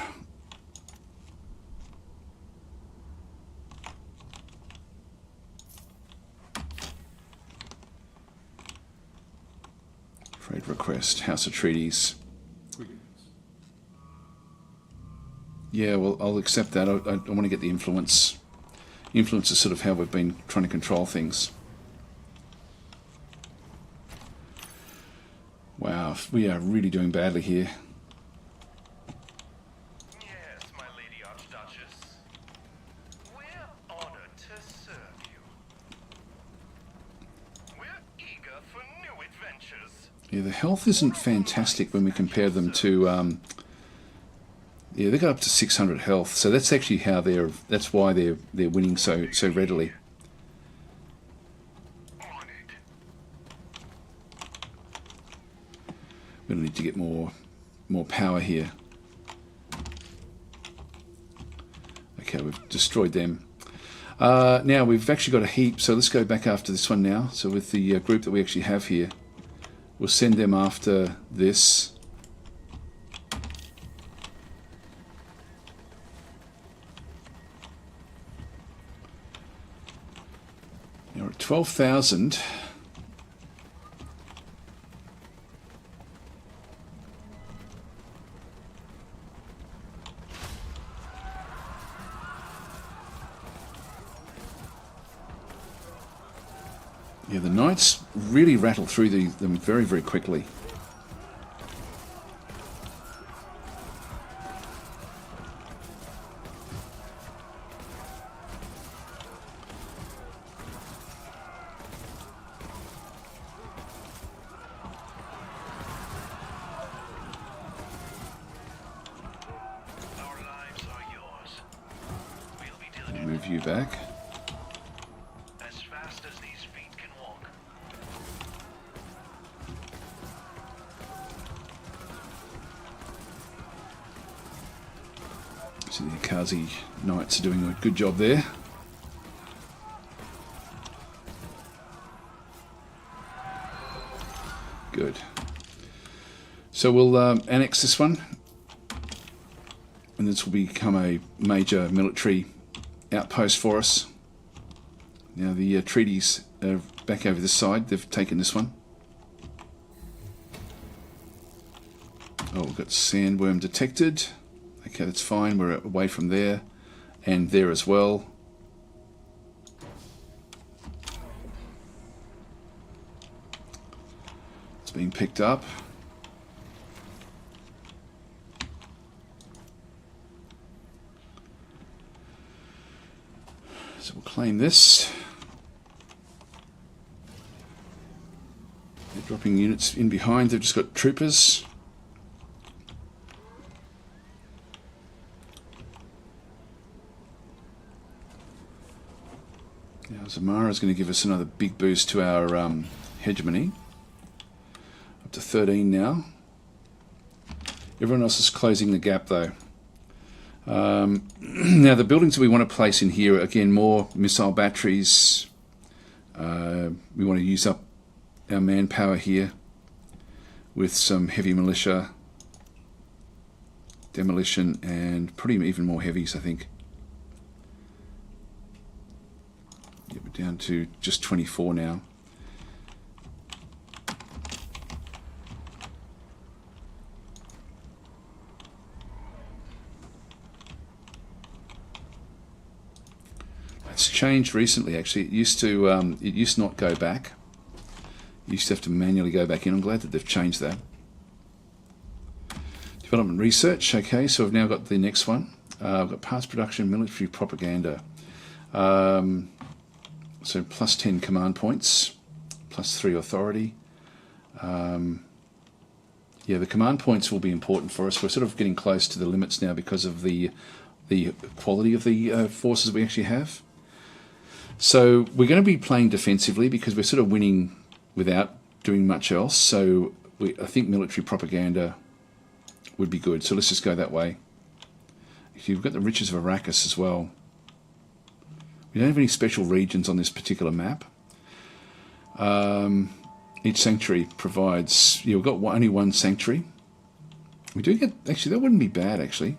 Trade request, House of Treaties. Yeah, well, I'll accept that. I want to get the influence. Influence is sort of how we've been trying to control things. Wow, we are really doing badly here. Yes, my lady Archduchess. We're honored to serve you. We're eager for new adventures. Yeah, the health isn't fantastic when we compare them to... yeah, they got up to 600 health, so that's actually how that's why they're winning so readily. On it. We're gonna need to get more power here. Okay, we've destroyed them. Now we've actually got a heap, so let's go back after this one now. So with the group that we actually have here, we'll send them after this. Now we're at 12,000. Yeah, the knights really rattle through them very, very quickly. Our lives are yours. We'll be diligent. Move you back. As fast as these feet can walk. So the Akazi knights are doing a good job there. Good. So we'll annex this one, and this will become a major military outpost for us. Now the treaties are back over this side. They've taken this one. Oh, we've got sandworm detected. Okay, that's fine. We're away from there and there as well. It's being picked up. So we'll claim this. They're dropping units in behind. They've just got troopers. Now Zamara is going to give us another big boost to our hegemony. Up to 13 now. Everyone else is closing the gap though. Now the buildings that we want to place in here, again, more missile batteries. We want to use up our manpower here with some heavy militia, demolition, and probably even more heavies, I think. Yeah, we're down to just 24 now. It's changed recently, actually. It used to not go back. You used to have to manually go back in. I'm glad that they've changed that. Development research. Okay, so we've now got the next one. We've got parts production, military propaganda. So plus 10 command points, plus 3 authority. Yeah, the command points will be important for us. We're sort of getting close to the limits now because of the quality of the forces we actually have. So we're going to be playing defensively because we're sort of winning without doing much else. So I think military propaganda would be good. So let's just go that way. You've got the riches of Arrakis as well. We don't have any special regions on this particular map. Each sanctuary provides... Yeah, we've got only one sanctuary. We do get... Actually, that wouldn't be bad, actually.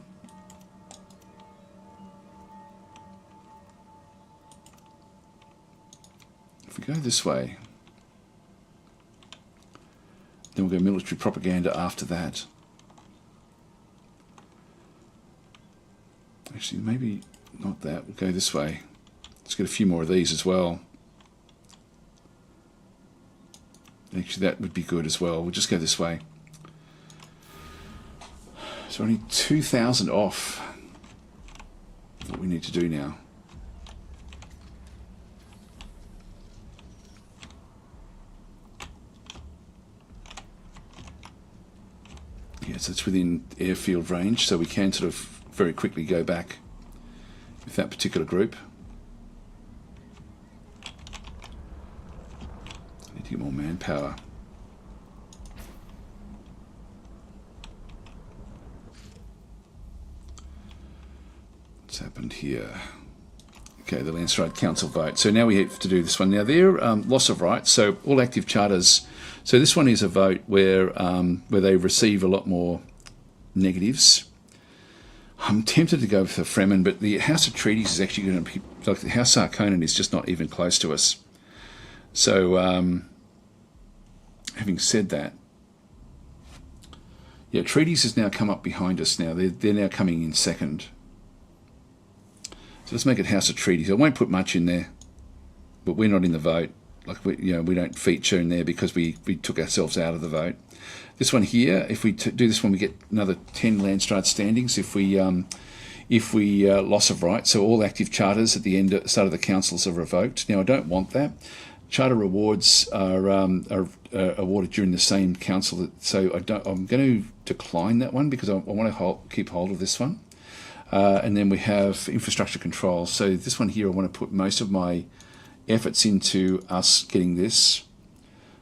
If we go this way... Then we'll go military propaganda after that. Actually, maybe not that. We'll go this way. Let's get a few more of these as well. Actually, that would be good as well. We'll just go this way. So only 2,000 off. What we need to do now. Yes, it's within airfield range, so we can sort of very quickly go back with that particular group. I need to get more manpower. What's happened here? Okay, the Landstride Council vote. So now we have to do this one. Now they're loss of rights, so all active charters. So this one is a vote where they receive a lot more negatives. I'm tempted to go with the Fremen, but the House of Treaties is actually going to be, like the House Harkonnen is just not even close to us. So, having said that, yeah, Treaties has now come up behind us now. They're now coming in second. So let's make it House of Treaties. I won't put much in there, but we're not in the vote. Like we don't feature in there because we took ourselves out of the vote. This one here, if we do this one, we get another 10 Landstride standings. If we loss of right, so all active charters at the start of the councils are revoked. Now I don't want that. Charter rewards are awarded during the same council, so I'm going to decline that one because I want to keep hold of this one. And then we have infrastructure control. So this one here, I want to put most of my efforts into us getting this.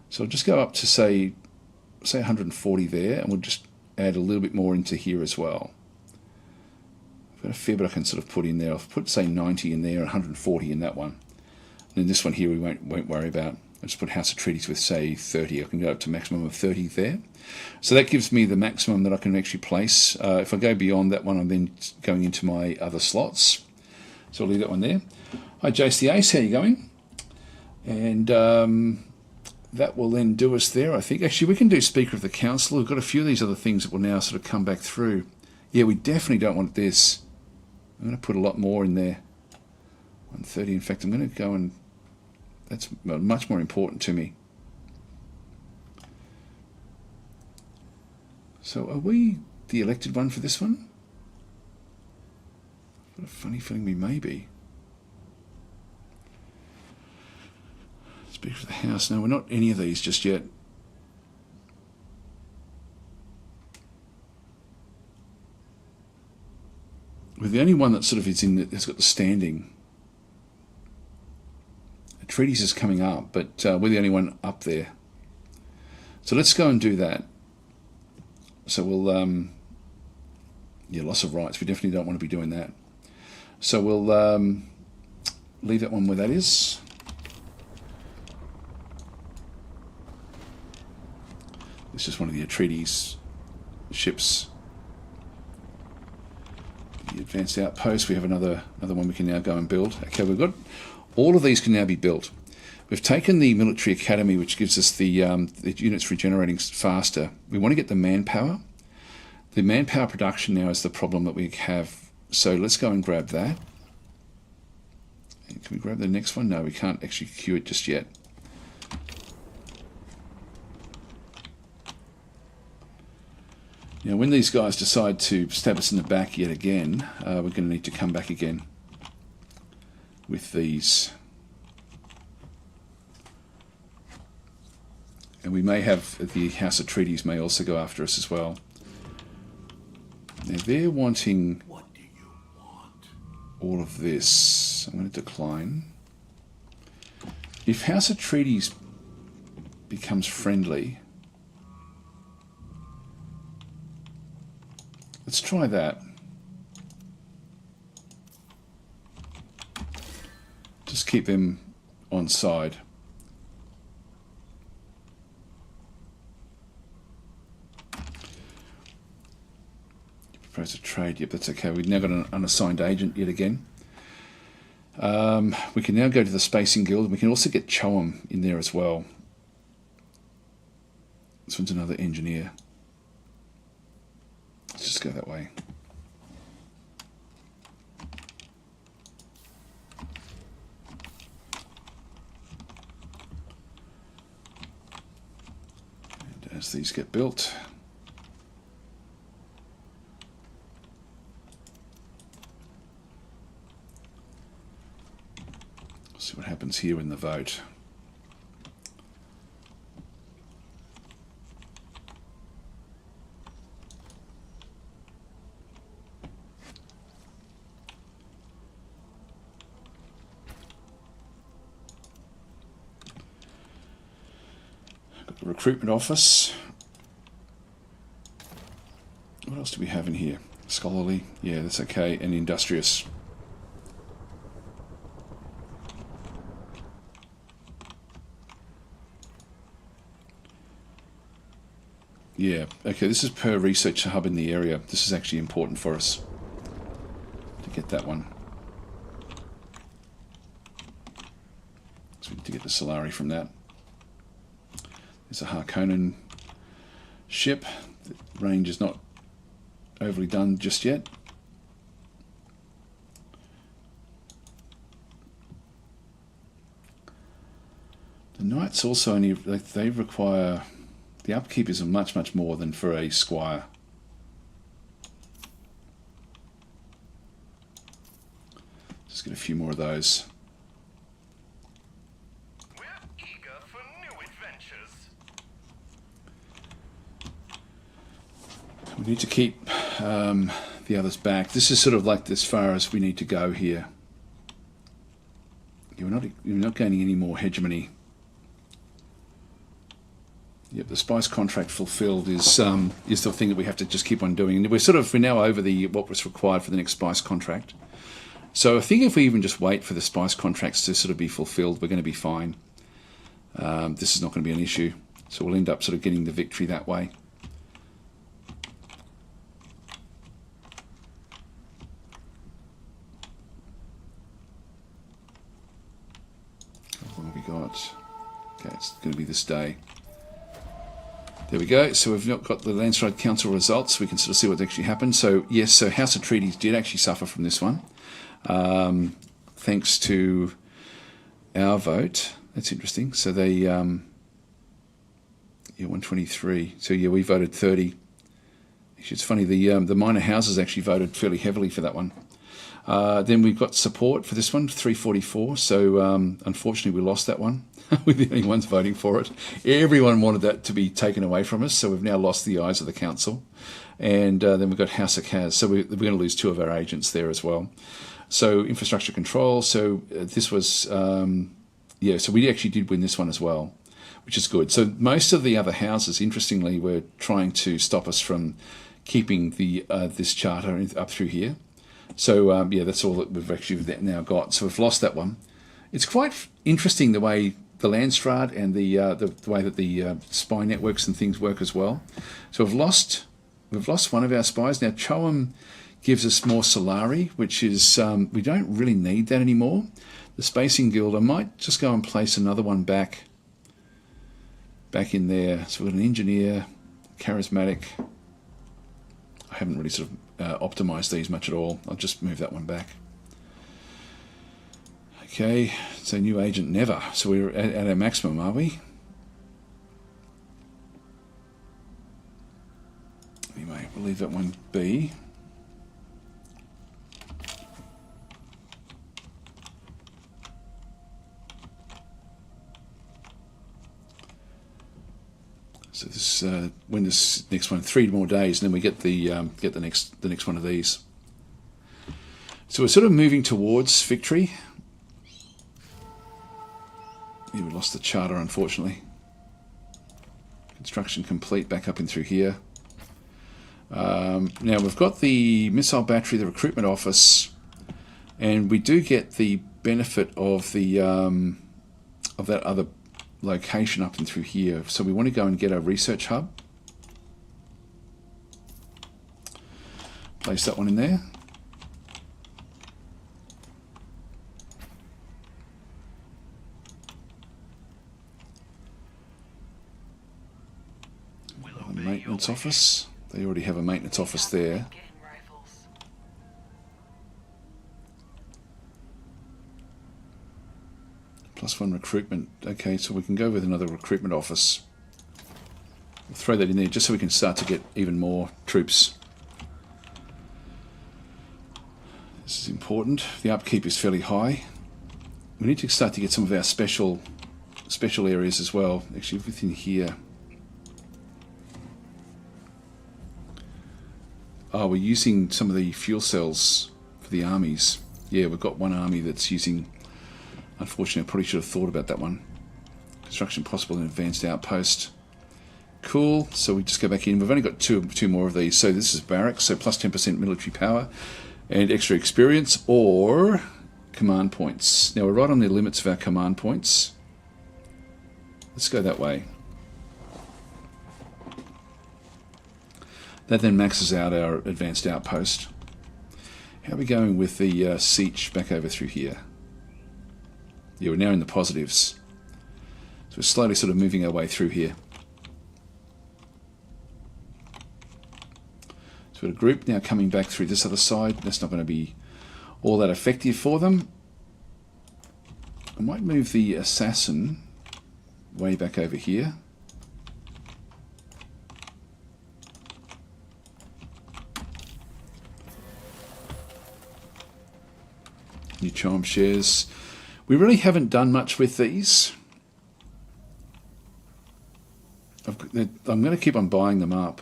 So I'll just go up to say 140 there, and we'll just add a little bit more into here as well. I've got a fair bit I can sort of put in there. I'll put say 90 in there, 140 in that one. And then this one here we won't worry about. I'll just put House of Treaties with say 30. I can go up to maximum of 30 there. So that gives me the maximum that I can actually place. If I go beyond that one, I'm then going into my other slots. So I'll leave that one there. Hi Jace the Ace, how you going? And that will then do us there, I think. Actually, we can do Speaker of the Council. We've got a few of these other things that will now sort of come back through. Yeah, we definitely don't want this. I'm going to put a lot more in there. 130. In fact, I'm going to go and... That's much more important to me. So are we the elected one for this one? I've got a funny feeling we may be. Speaker of the House. No, we're not any of these just yet. We're the only one that sort of is in that's got the standing. The Treaties is coming up, but we're the only one up there. So let's go and do that. So we'll, yeah, loss of rights. We definitely don't want to be doing that. So we'll leave that one where that is. It's just one of the Treaties ships. The advanced outpost. We have another one we can now go and build. Okay, we've got all of these can now be built. We've taken the military academy, which gives us the units regenerating faster. We want to get the manpower. The manpower production now is the problem that we have. So let's go and grab that. And can we grab the next one? No, we can't actually queue it just yet. Now, when these guys decide to stab us in the back yet again, we're going to need to come back again with these. And we may have the House of Treaties may also go after us as well. Now, they're wanting all of this. I'm going to decline. If House of Treaties becomes friendly... Let's try that. Just keep them on side. You propose a trade. Yep, that's okay. We've now got an unassigned agent yet again. We can now go to the Spacing Guild. We can also get Choam in there as well. This one's another engineer. Let's just go that way. And as these get built, see what happens here in the vote. Got the recruitment office. What else do we have in here? Scholarly, yeah, that's okay, and industrious. Yeah, okay, this is per research hub in the area. This is actually important for us to get that one. So we need to get the Solari from that. There's a Harkonnen ship. The range is not overly done just yet. The Knights also only, they require... The upkeep is much more than for a squire. Just get a few more of those. We're eager for new adventures. We need to keep the others back. This is sort of like as far as we need to go here. You're not gaining any more hegemony. Yep, the spice contract fulfilled is the thing that we have to just keep on doing. And we're now over what was required for the next spice contract. So I think if we even just wait for the spice contracts to sort of be fulfilled, we're going to be fine. This is not going to be an issue. So we'll end up sort of getting the victory that way. How long have we got? Okay, it's going to be this day. There we go. So we've not got the Landslide Council results. We can sort of see what actually happened. So yes, so House of Treaties did actually suffer from this one, thanks to our vote. That's interesting. So they, yeah, 123. So yeah, we voted 30. Actually, it's funny. The minor houses actually voted fairly heavily for that one. Then we've got support for this one, 344. So unfortunately, we lost that one. We're the only ones voting for it. Everyone wanted that to be taken away from us, so we've now lost the eyes of the council. And then we've got House of Kaz, so we're going to lose 2 of our agents there as well. So infrastructure control, so this was, yeah, so we actually did win this one as well, which is good. So most of the other houses, interestingly, were trying to stop us from keeping the this charter up through here. So yeah, that's all that we've actually now got. So we've lost that one. It's quite interesting the way the Landstrad and the way that the spy networks and things work as well. So we've lost one of our spies. Now Choam gives us more Solari, which is we don't really need that anymore. The Spacing Guild, I might just go and place another one back in there. So we've got an engineer, charismatic. I haven't really sort of optimized these much at all. I'll just move that one back. Okay, so new agent never. So we're at our maximum, are we? Anyway, we'll leave that one be. So this when this next one, 3 more days, and then we get the next one of these. So we're sort of moving towards victory. Yeah, we lost the charter, unfortunately. Construction complete, back up in through here. Now we've got the missile battery, the recruitment office, and we do get the benefit of the of that other location up and through here. So we want to go and get a research hub. Place that one in there. maintenance office. They already have a maintenance office there. Game rifles. +1 recruitment. Okay, so we can go with another recruitment office. We'll throw that in there just so we can start to get even more troops. This is important. The upkeep is fairly high. We need to start to get some of our special areas as well. Actually, within here. Oh, we're using some of the fuel cells for the armies. Yeah, we've got one army that's using... Unfortunately, I probably should have thought about that one. Construction possible in advanced outpost. Cool. So we just go back in. We've only got two more of these. So this is barracks. So plus 10% military power and extra experience or command points. Now we're right on the limits of our command points. Let's go that way. That then maxes out our advanced outpost. How are we going with the siege back over through here? Yeah, we're now in the positives. So we're slowly sort of moving our way through here. So we've got a group now coming back through this other side. That's not going to be all that effective for them. I might move the assassin way back over here. New charm shares. We really haven't done much with these. I'm going to keep on buying them up.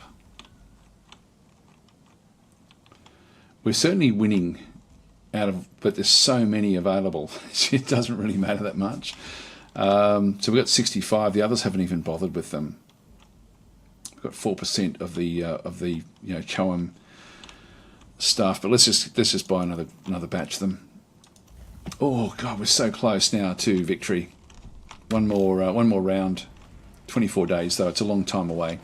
We're certainly winning out of, but there's so many available. It doesn't really matter that much. So we've got 65. The others haven't even bothered with them. We've got 4% of the Choam stuff. But let's just buy another batch of them. Oh God, we're so close now to victory. One more round. 24 days though. It's a long time away.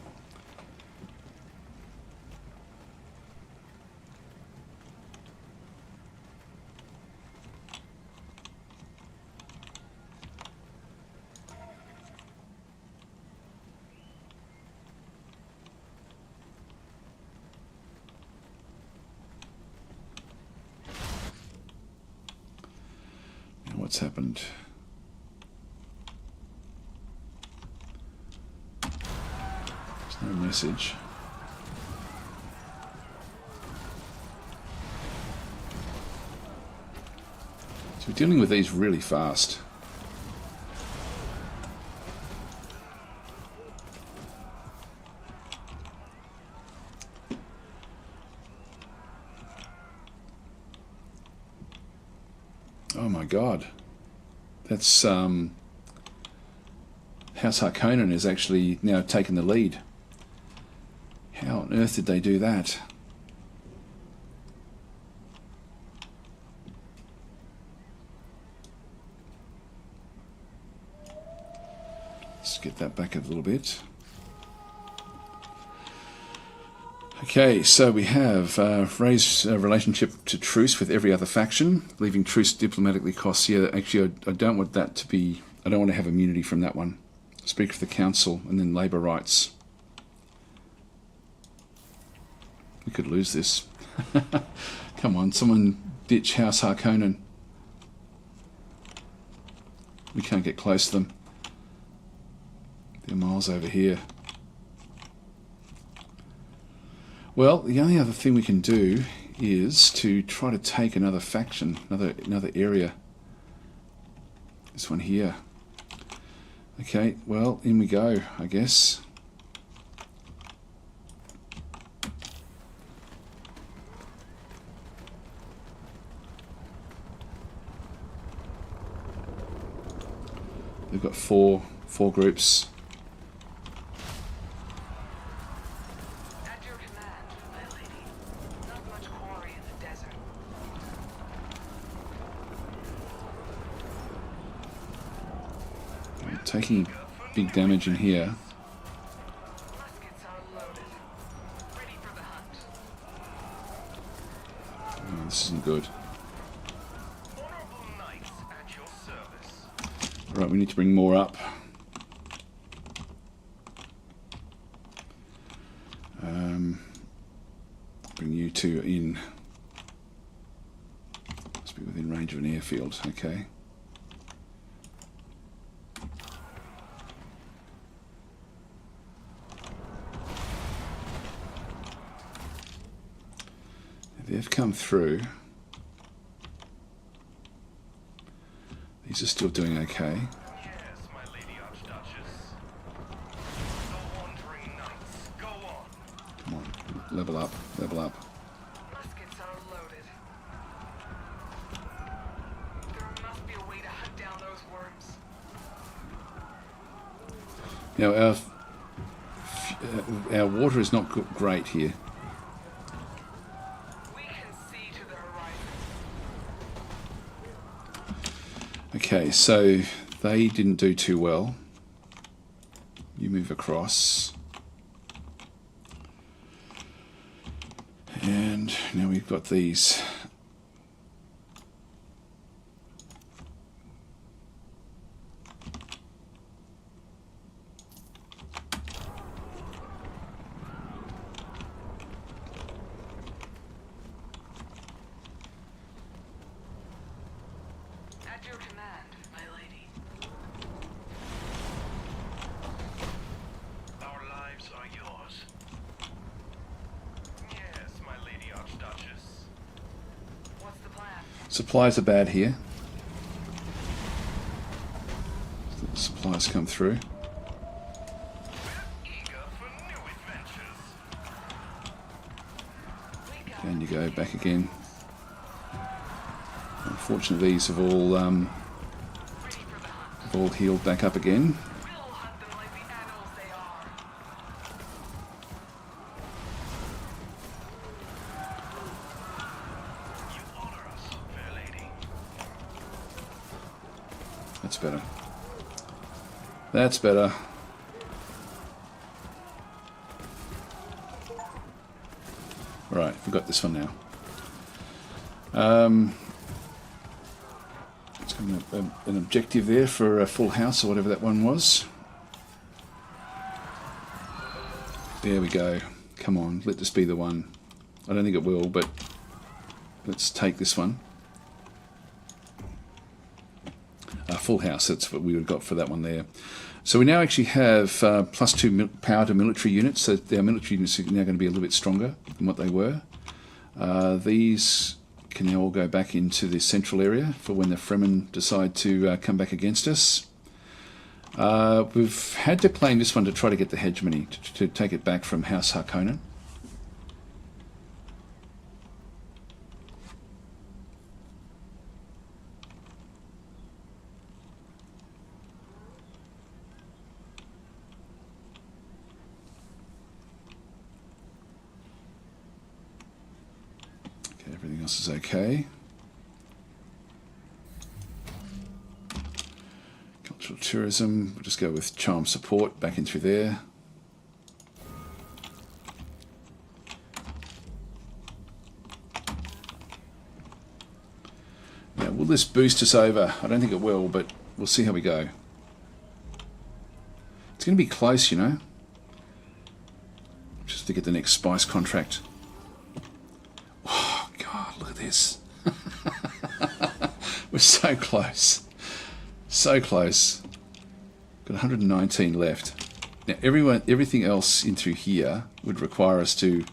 What's happened? There's no message. So we're dealing with these really fast. Oh my God, that's House Harkonnen is actually now taken the lead. How on earth did they do that? Let's get that back a little bit. Okay, so we have raised relationship to truce with every other faction, leaving truce diplomatically costs. Yeah, actually, I don't want that to be. I don't want to have immunity from that one. Speak for the council and then labour rights. We could lose this. Come on, someone ditch House Harkonnen. We can't get close to them. They're miles over here. Well, the only other thing we can do is to try to take another faction, another area. This one here. Okay, well, in we go, I guess. We've got four groups. At your command, my lady. Not much quarry in the desert. I'm taking big damage in here. Muskets are loaded. Ready for the hunt. Oh, this isn't good. Honorable knights at your service. Right, we need to bring more up. to in. Must be within range of an airfield. Okay. They've come through. These are still doing okay. Yes, my lady Archduchess. The wandering knights, go on. Come on, level up, level up. Muskets are loaded. There must be a way to hunt down those worms. Now our water is not great here. We can see to the horizon. Okay, so they didn't do too well. You move across. And now we've got these. At your command, my lady. Our lives are yours. Yes, my lady Archduchess. What's the plan? Supplies are bad here. The supplies come through. Eager for new adventures. We got And you go back again. Unfortunately, these have all ready for the hunt. healed back up again. We'll hunt them like the animals they are. You honor us, fair lady. That's better. That's better. Right, we've got this one now. It's got an objective there for a full house or whatever that one was. There we go. Come on, let this be the one. I don't think it will, but let's take this one. Full house, that's what we would have got for that one there. So we now actually have +2 power to military units, so our military units are now going to be a little bit stronger than what they were. These can now all go back into the central area for when the Fremen decide to come back against us. We've had to claim this one to try to get the hegemony, to take it back from House Harkonnen. Everything else is okay. Cultural tourism, we'll just go with charm support back in through there. Now, will this boost us over? I don't think it will, but we'll see how we go. It's going to be close, you know. Just to get the next spice contract. Look at this. We're so close. So close. Got 119 left. Now everything else in through here would require us to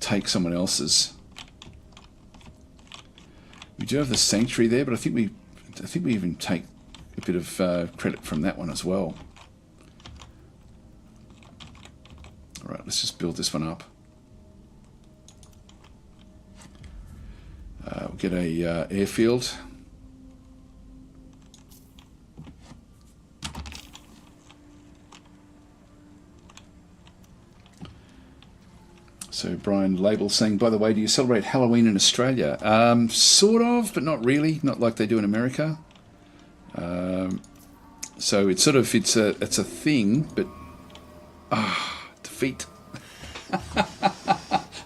take someone else's. We do have the sanctuary there, but I think we even take a bit of credit from that one as well. All right, let's just build this one up. We'll get a airfield. So Brian Label saying, by the way, do you celebrate Halloween in Australia? Sort of, but not really. Not like they do in America. So it's sort of it's a thing, but defeat.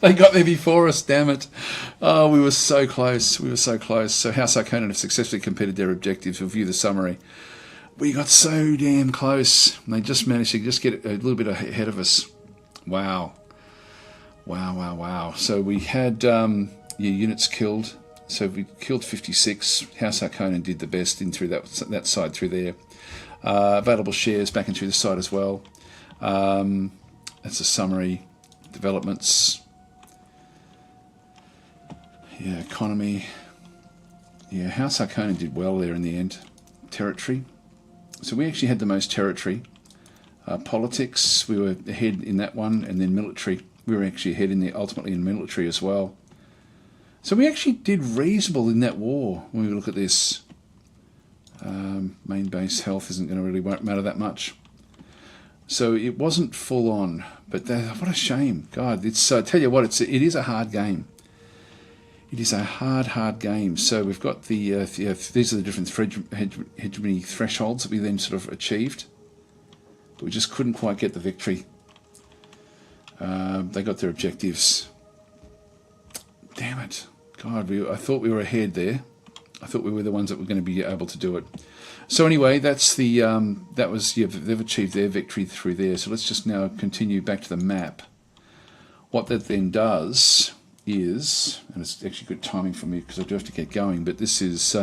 They got there before us, damn it. Oh, we were so close. We were so close. So House Harkonnen have successfully completed their objectives. We'll view the summary. We got so damn close. And they just managed to just get a little bit ahead of us. Wow. Wow. So we had your units killed. So we killed 56. House Harkonnen did the best in through that side through there. Available shares back and through the side as well. That's a summary. Developments. Yeah, economy. Yeah, House Harkonnen did well there in the end. Territory. So we actually had the most territory. Politics, we were ahead in that one, and then military. We were actually ahead ultimately in military as well. So we actually did reasonable in that war when we look at this. Main base health isn't going to really won't matter that much. So it wasn't full on, but what a shame. God, I tell you what, it is a hard game. It is a hard game. So we've got these are the different hegemony thresholds that we then sort of achieved. But we just couldn't quite get the victory. They got their objectives. Damn it. God, I thought we were ahead there. I thought we were the ones that were going to be able to do it. So anyway, that's they've achieved their victory through there. So let's just now continue back to the map. What that then does is, and it's actually good timing for me because I do have to get going, but this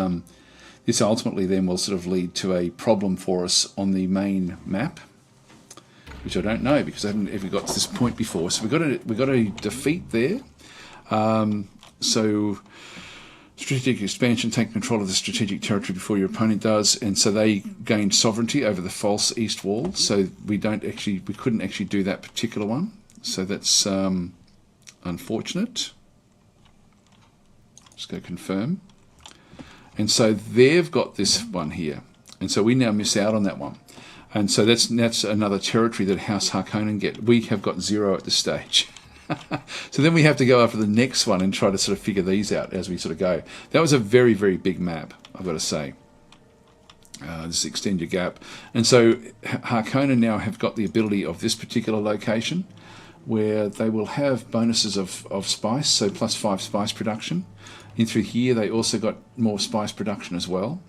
ultimately then will sort of lead to a problem for us on the main map, which I don't know because I haven't ever got to this point before. So we've got to defeat there. So strategic expansion, take control of the strategic territory before your opponent does, and so they gained sovereignty over the false east wall. So we couldn't actually do that particular one. So that's unfortunate. Just go confirm. And so they've got this one here, and so we now miss out on that one. And so that's another territory that House Harkonnen get. We have got 0 at this stage. So then we have to go after the next one and try to sort of figure these out as we sort of go. That was a very, very big map, I've got to say. This extend your gap. And so Harkonnen now have got the ability of this particular location where they will have bonuses of spice, so +5 spice production. In through here, they also got more spice production as well.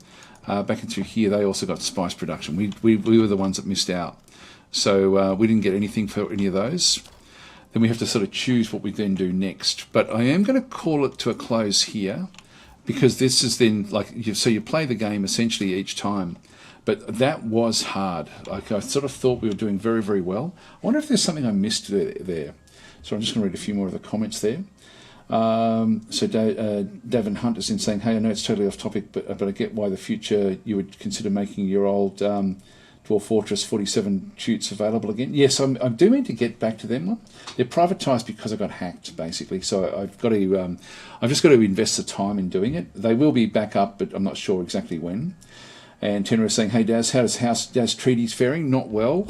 Back in through here, they also got spice production. We were the ones that missed out. So we didn't get anything for any of those. Then we have to sort of choose what we then do next. But I am going to call it to a close here because this is then so you play the game essentially each time. But that was hard. Like I sort of thought we were doing very, very well. I wonder if there's something I missed there. So I'm just going to read a few more of the comments there. So Davin Hunt is in saying, hey, I know it's totally off topic, but I get why the future you would consider making your old Dwarf Fortress 47 shoots available again. Yes, I do mean to get back to them one. They're privatised because I got hacked, basically. So I've just got to invest the time in doing it. They will be back up, but I'm not sure exactly when. And Tenor is saying, hey Daz, how does Daz Treaties faring? Not well.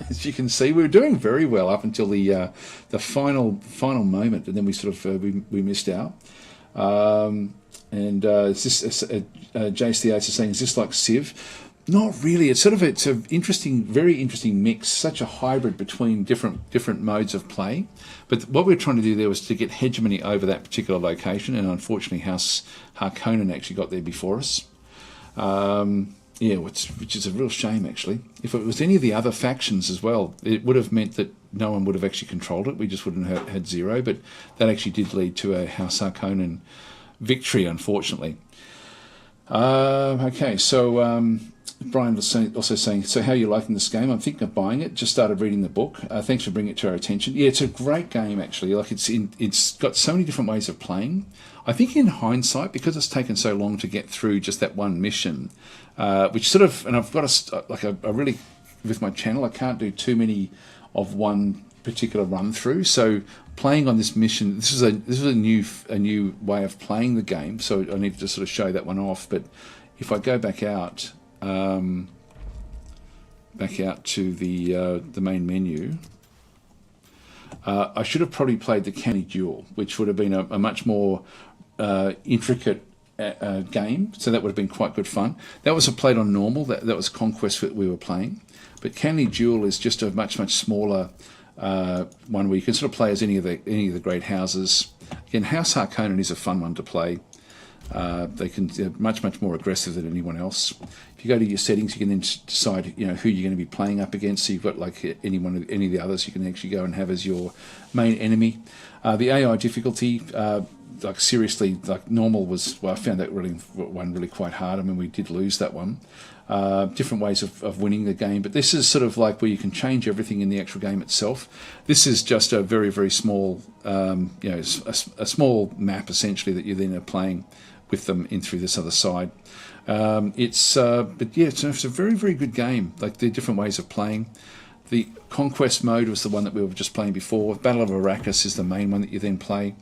As you can see, we were doing very well up until the final moment, and then we sort of we missed out. JCH is saying, is this like Civ? Not really. It's an interesting, very interesting mix, such a hybrid between different modes of play. But what we're trying to do there was to get hegemony over that particular location, and unfortunately House Harkonnen actually got there before us. Which is a real shame, actually. If it was any of the other factions as well, it would have meant that no one would have actually controlled it. We just wouldn't have had 0, but that actually did lead to a House Harkonnen victory, unfortunately. Okay, so Brian was also saying, so how are you liking this game? I'm thinking of buying it. Just started reading the book. Thanks for bringing it to our attention. Yeah, it's a great game, actually. Like it's got so many different ways of playing. I think in hindsight, because it's taken so long to get through just that one mission, which sort of, and I've got a really, with my channel, I can't do too many of one particular run through. So playing on this mission, this is a new way of playing the game. So I need to sort of show that one off. But if I go back out to the main menu, I should have probably played the Canny Duel, which would have been a much more intricate game, so that would have been quite good fun. That was played on normal. That was Conquest that we were playing, but Canny Duel is just a much smaller one where you can sort of play as any of the great houses. Again, House Harkonnen is a fun one to play. They're much more aggressive than anyone else. If you go to your settings, you can then decide who you're going to be playing up against. So you've got like any of the others you can actually go and have as your main enemy. The AI difficulty, like seriously, like normal was, well, I found that really quite hard. I mean, we did lose that one. Different ways of winning the game, but this is sort of like where you can change everything in the actual game itself. This is just a very small, a small map essentially that you then are playing with them in through this other side. But yeah, it's a very good game. Like the different ways of playing. The Conquest mode was the one that we were just playing before. Battle of Arrakis is the main one that you then play.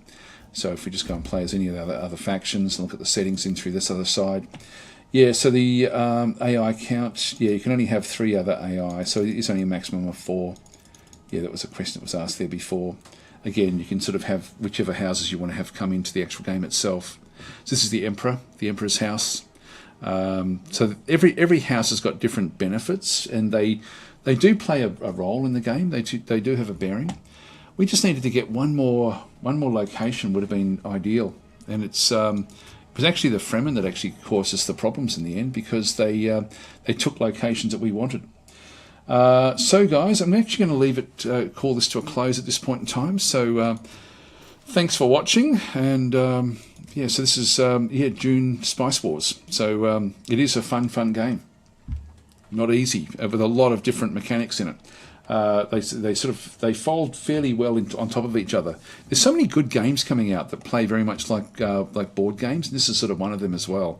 So if we just go and play as any of the other factions and look at the settings in through this other side. Yeah, so the AI count, yeah, you can only have 3 other AI, so it's only a maximum of 4. Yeah, that was a question that was asked there before. Again, you can sort of have whichever houses you want to have come into the actual game itself. So this is the Emperor, the Emperor's house. So every house has got different benefits, and they do play a role in the game. They do have a bearing. We just needed to get one more location would have been ideal, and it was actually the Fremen that actually caused us the problems in the end, because they took locations that we wanted. So guys, I'm actually going to leave it, call this to a close at this point in time. So thanks for watching, and yeah, so this is Dune Spice Wars. So it is a fun game. Not easy, with a lot of different mechanics in it. They fold fairly well on top of each other. There's so many good games coming out that play very much like board games, and this is sort of one of them as well.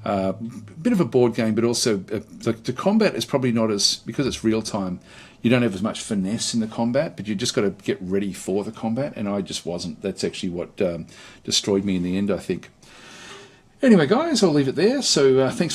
Bit of a board game, but also the combat is probably not as, because it's real time, you don't have as much finesse in the combat, but you just got to get ready for the combat, and I just wasn't. That's actually what destroyed me in the end, I think. Anyway guys, I'll leave it there. So thanks for